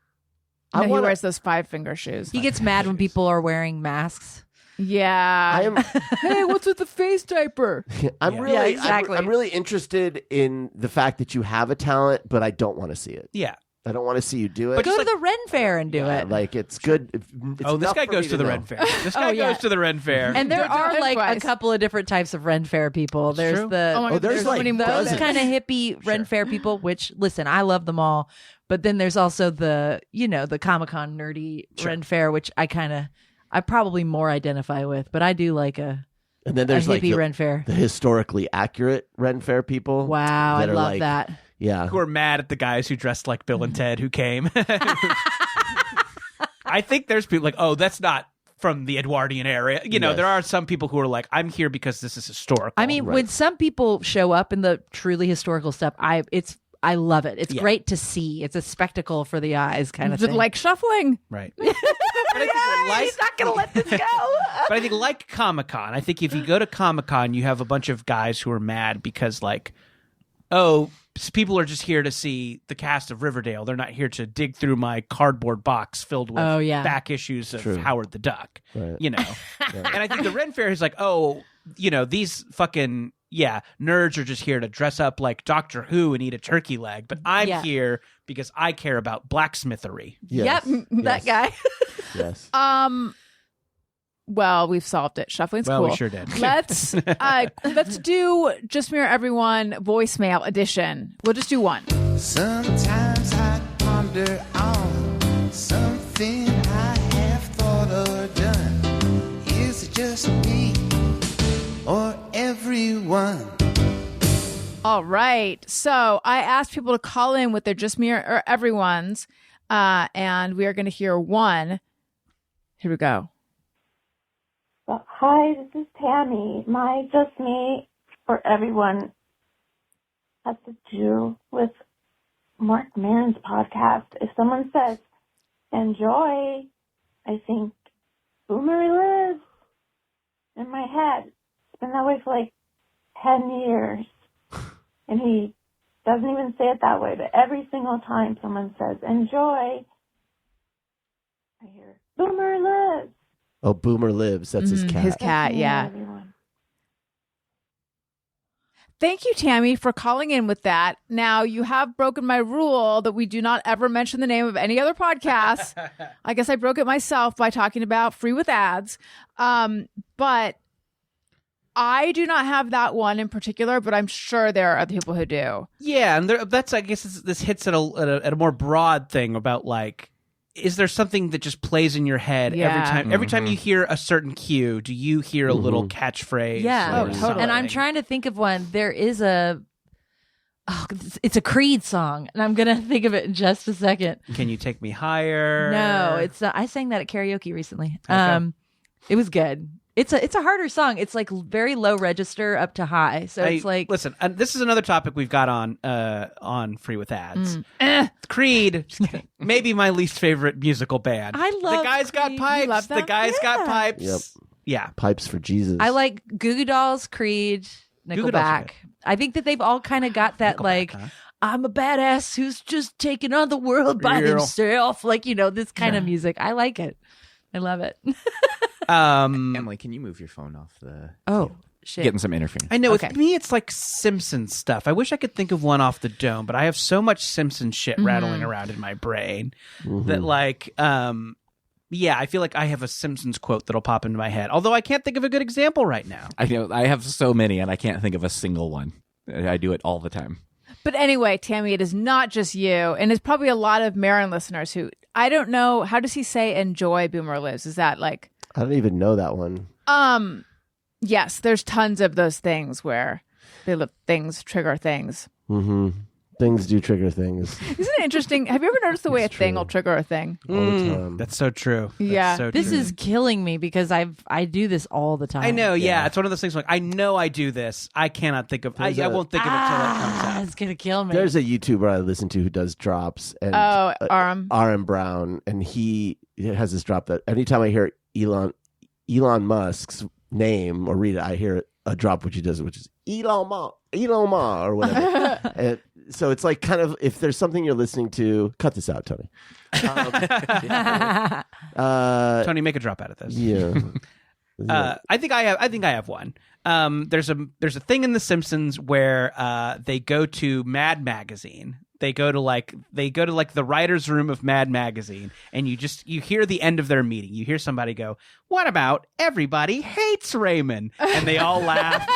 I No, he wanna- wears those 5-finger shoes. He gets mad when people are wearing masks. Yeah. I am. Hey, what's with the face diaper? I'm Yeah. really. Yeah, exactly. I'm really interested in the fact that you have a talent, but I don't want to see it. Yeah. I don't want to see you do it. But Go just to the Ren Fair and do Yeah, it. like it's good. It's Oh, this enough guy for goes me to the know. Ren Fair. This guy yeah. goes to the Ren Fair. And there Don't do are it like twice. a couple of different types of Ren Fair people. There's true. the Oh my God, there's so like many more. those dozens. kind of hippie Ren Fair people, which listen, I love them all. But then there's also the Comic-Con nerdy Ren Fair, which I probably more identify with, but I do like a And then there's like hippie the, Ren Fair. the historically accurate Ren Fair people. Wow, I that are love like- that. Yeah. who are mad at the guys who dressed like Bill and Ted who came. I think there's people like, oh, that's not from the Edwardian area. Yes. There are some people who are like, I'm here because this is historical. I mean, when some people show up in the truly historical stuff, I love it. It's Yeah. great to see. It's a spectacle for the eyes, kind of Just thing. like shuffling. right. But I think he's not gonna let this go. But I think like Comic-Con, I think if you go to Comic-Con, you have a bunch of guys who are mad because like, oh, people are just here to see the cast of Riverdale. They're not here to dig through my cardboard box filled with Oh, yeah. back issues of True. Howard the Duck. Right. And I think the Ren Fair is like, oh, these fucking nerds are just here to dress up like Doctor Who and eat a turkey leg, but I'm Yeah. here because I care about blacksmithery. Yes. Yep, that guy. Yes. Well, we've solved it. Shuffling's Well, cool. we sure did. Let's do Just Mirror Everyone voicemail edition. We'll just do one. Sometimes I ponder on something I have thought or done. Is it just me or everyone? All right. So I asked people to call in with their Just Mirror Everyone's, and we are going to hear one. Here we go. Hi, this is Tammy. My Just Me for Everyone has to do with Mark Maron's podcast. If someone says, enjoy, I think, Boomer lives in my head. It's been that way for like 10 years. And he doesn't even say it that way, but every single time someone says, enjoy, I hear, Boomer lives. Oh, Boomer lives. That's his cat. His cat, Just Me, yeah. everyone. Thank you, Tammy, for calling in with that. Now, you have broken my rule that we do not ever mention the name of any other podcast. I guess I broke it myself by talking about Free with Ads. But I do not have that one in particular, but I'm sure there are other people who do. Yeah, and that's I guess this hits at a more broad thing about like, is there something that just plays in your head Yeah. every time you hear a certain cue? Do you hear a little catchphrase? Yeah. or totally. something? And I'm trying to think of one. There is it's a Creed song, and I'm gonna think of it in just a second. Can you take me higher? No, it's I sang that at karaoke recently. Okay. It was good. It's a harder song. It's like very low register up to high. So it's like listen. This is another topic we've got on Free with Ads. Creed, maybe my least favorite musical band. I love the guys got Creed. pipes. You love The them? guys got pipes. Yep. Yeah. Pipes for Jesus. I like Goo Goo Dolls, Creed, Goo Goo Dolls are Nickelback. good. I think that they've all kind of got that Nickelback, like huh? I'm a badass who's just taking on the world by Yeah. himself. Like, this kind of music. I like it. I love it. Emily, can you move your phone off the? Oh, shit. Getting some interference. I know. Okay. With me, it's like Simpsons stuff. I wish I could think of one off the dome, but I have so much Simpsons shit rattling around in my brain that, like, yeah, I feel like I have a Simpsons quote that'll pop into my head. Although I can't think of a good example right now. I know I have so many, and I can't think of a single one. I do it all the time. But anyway, Tammy, it is not just you, and it's probably a lot of Marin listeners who, I don't know, how does he say enjoy Boomer Lives? Is that like... I don't even know that one. Yes, there's tons of those things where things trigger things. Mm-hmm. Things do trigger things Isn't it interesting? Have you ever noticed the way a thing will trigger a thing? all the time. That's so true. That's Yeah. so This true. is killing me because I do this all the time. I know, yeah. It's one of those things like, I know I do this. I cannot think of I won't think of it till it comes out. It's gonna kill me. There's a YouTuber I listen to who does drops, and Aram Brown, and he has this drop that anytime I hear Elon Musk's name or read it, I hear a drop which he does, which is Elon Ma or whatever. And so it's like kind of, if there's something you're listening to, cut this out, Tony. Tony, make a drop out of this. Yeah. I think I have one. There's a thing in The Simpsons where they go to Mad Magazine. They go to the writer's room of Mad Magazine, and you hear the end of their meeting. You hear somebody go, "What about everybody hates Raymond?" And they all laugh.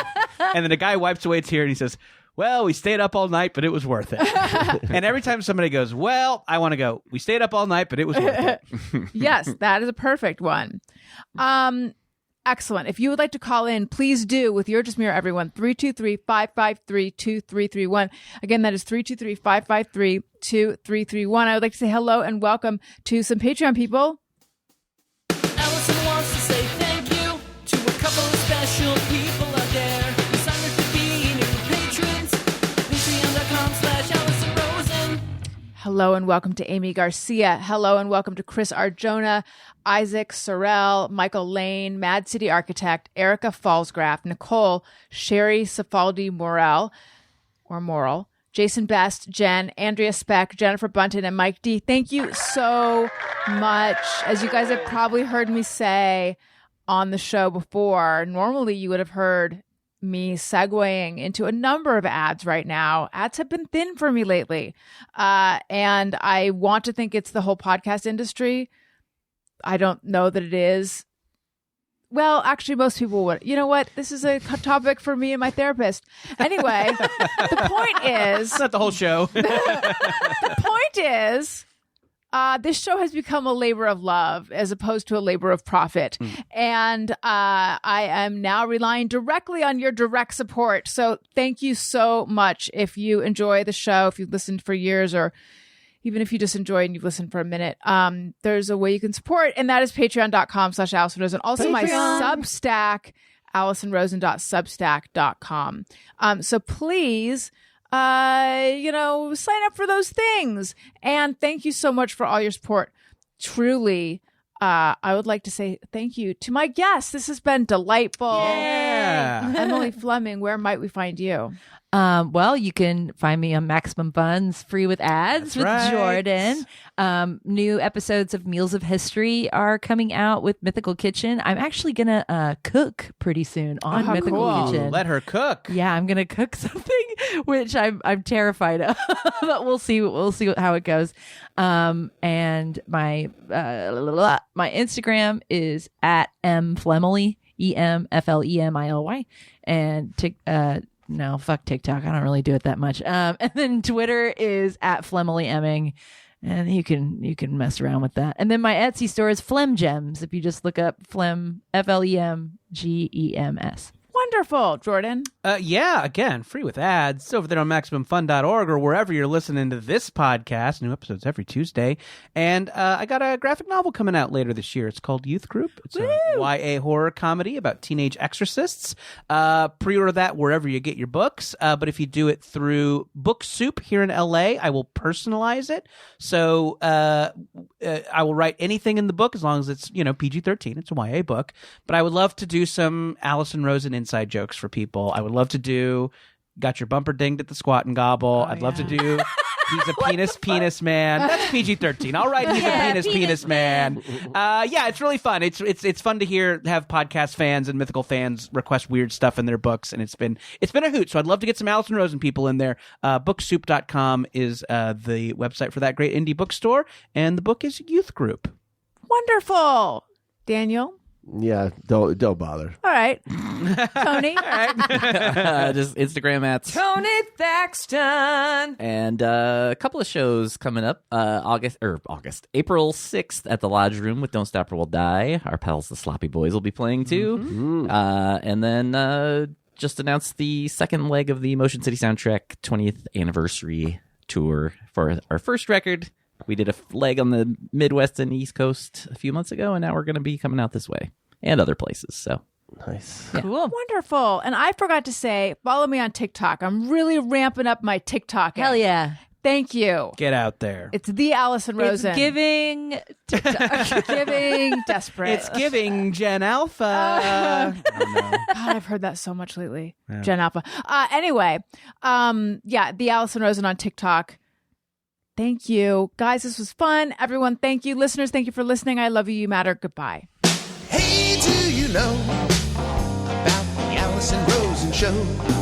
And then a guy wipes away a tear and he says, "Well, we stayed up all night, but it was worth it." And every time somebody goes, "Well," I want to go, "We stayed up all night, but it was worth it." Yes, that is a perfect one. Excellent. If you would like to call in, please do with your Just Mirror Everyone, 323-553-2331. Again, that is 323-553-2331. I would like to say hello and welcome to some Patreon people. Allison wants to say thank you to a couple of special people out there who signed up to be new patrons. Patreon.com/AllisonRosen. Hello and welcome to Amy Garcia. Hello and welcome to Chris Arjona, Isaac Sorrell, Michael Lane, Mad City Architect, Erica Falsgraf, Nicole, Sherry Safaldi Morel, Jason Best, Jen, Andrea Speck, Jennifer Bunton, and Mike D. Thank you so much. As you guys have probably heard me say on the show before, normally you would have heard me segueing into a number of ads right now. Ads have been thin for me lately. And I want to think it's the whole podcast industry. I don't know that it is. Well, actually, most people would. You know what? This is a topic for me and my therapist. Anyway, the point is... It's not the whole show. The point is... this show has become a labor of love as opposed to a labor of profit. And I am now relying directly on your direct support. So thank you so much. If you enjoy the show, if you've listened for years, or even if you just enjoy and you've listened for a minute, there's a way you can support, and that is patreon.com/AllisonRosen. Also my Substack, AllisonRosen.substack.com. So please... sign up for those things. And thank you so much for all your support. Truly, I would like to say thank you to my guests. This has been delightful. Yeah. Emily Fleming, where might we find you? Well, you can find me on Maximum Funds, free with ads That's with right. Jordan. New episodes of Meals of History are coming out with Mythical Kitchen. I'm actually gonna cook pretty soon on Mythical cool. Kitchen. Let her cook. Yeah, I'm gonna cook something, which I'm terrified of, but we'll see how it goes. And my Instagram is at mflemily, EMFLEMILY, and no, fuck TikTok. I don't really do it that much. And then Twitter is at Flemily Emming, and you can mess around with that. And then my Etsy store is Flem Gems. If you just look up Flem, FLEMGEMS. Wonderful, Jordan. Yeah, again, free with ads over there on MaximumFun.org or wherever you're listening to this podcast. New episodes every Tuesday. And I got a graphic novel coming out later this year. It's called Youth Group. It's a YA horror comedy about teenage exorcists. Pre-order that wherever you get your books. But if you do it through Book Soup here in LA, I will personalize it. So I will write anything in the book as long as it's, PG-13. It's a YA book. But I would love to do some Allison Rosen inside jokes for people. I would love to do Got Your Bumper Dinged at the Squat and Gobble. I'd love to do He's a penis man. That's PG-13. All right, he's a penis man. Yeah, it's really fun. It's fun to have podcast fans and mythical fans request weird stuff in their books, and it's been a hoot. So I'd love to get some Allison Rosen people in there. Booksoup.com is the website for that great indie bookstore, and the book is Youth Group. Wonderful. Daniel? Yeah, don't bother. All right. Tony? All right. Just Instagram at Tony Thaxton. And a couple of shows coming up. April 6th at the Lodge Room with Don't Stop or We'll Die. Our pals, the Sloppy Boys, will be playing too. Mm-hmm. And then just announced the second leg of the Motion City Soundtrack 20th anniversary tour for our first record. We did a leg on the Midwest and East Coast a few months ago, and now we're going to be coming out this way and other places. So nice. Yeah. Cool. Wonderful. And I forgot to say, follow me on TikTok. I'm really ramping up my TikTok. Hell yeah. Thank you. Get out there. It's the Allison Rosen. It's giving TikTok. Giving desperate. It's giving Gen Alpha. God, I've heard that so much lately. Yeah. Gen Alpha. Anyway, the Allison Rosen on TikTok. Thank you. Guys, this was fun. Everyone, thank you. Listeners, thank you for listening. I love you. You matter. Goodbye. Hey, do you know about the Allison Rosen Show?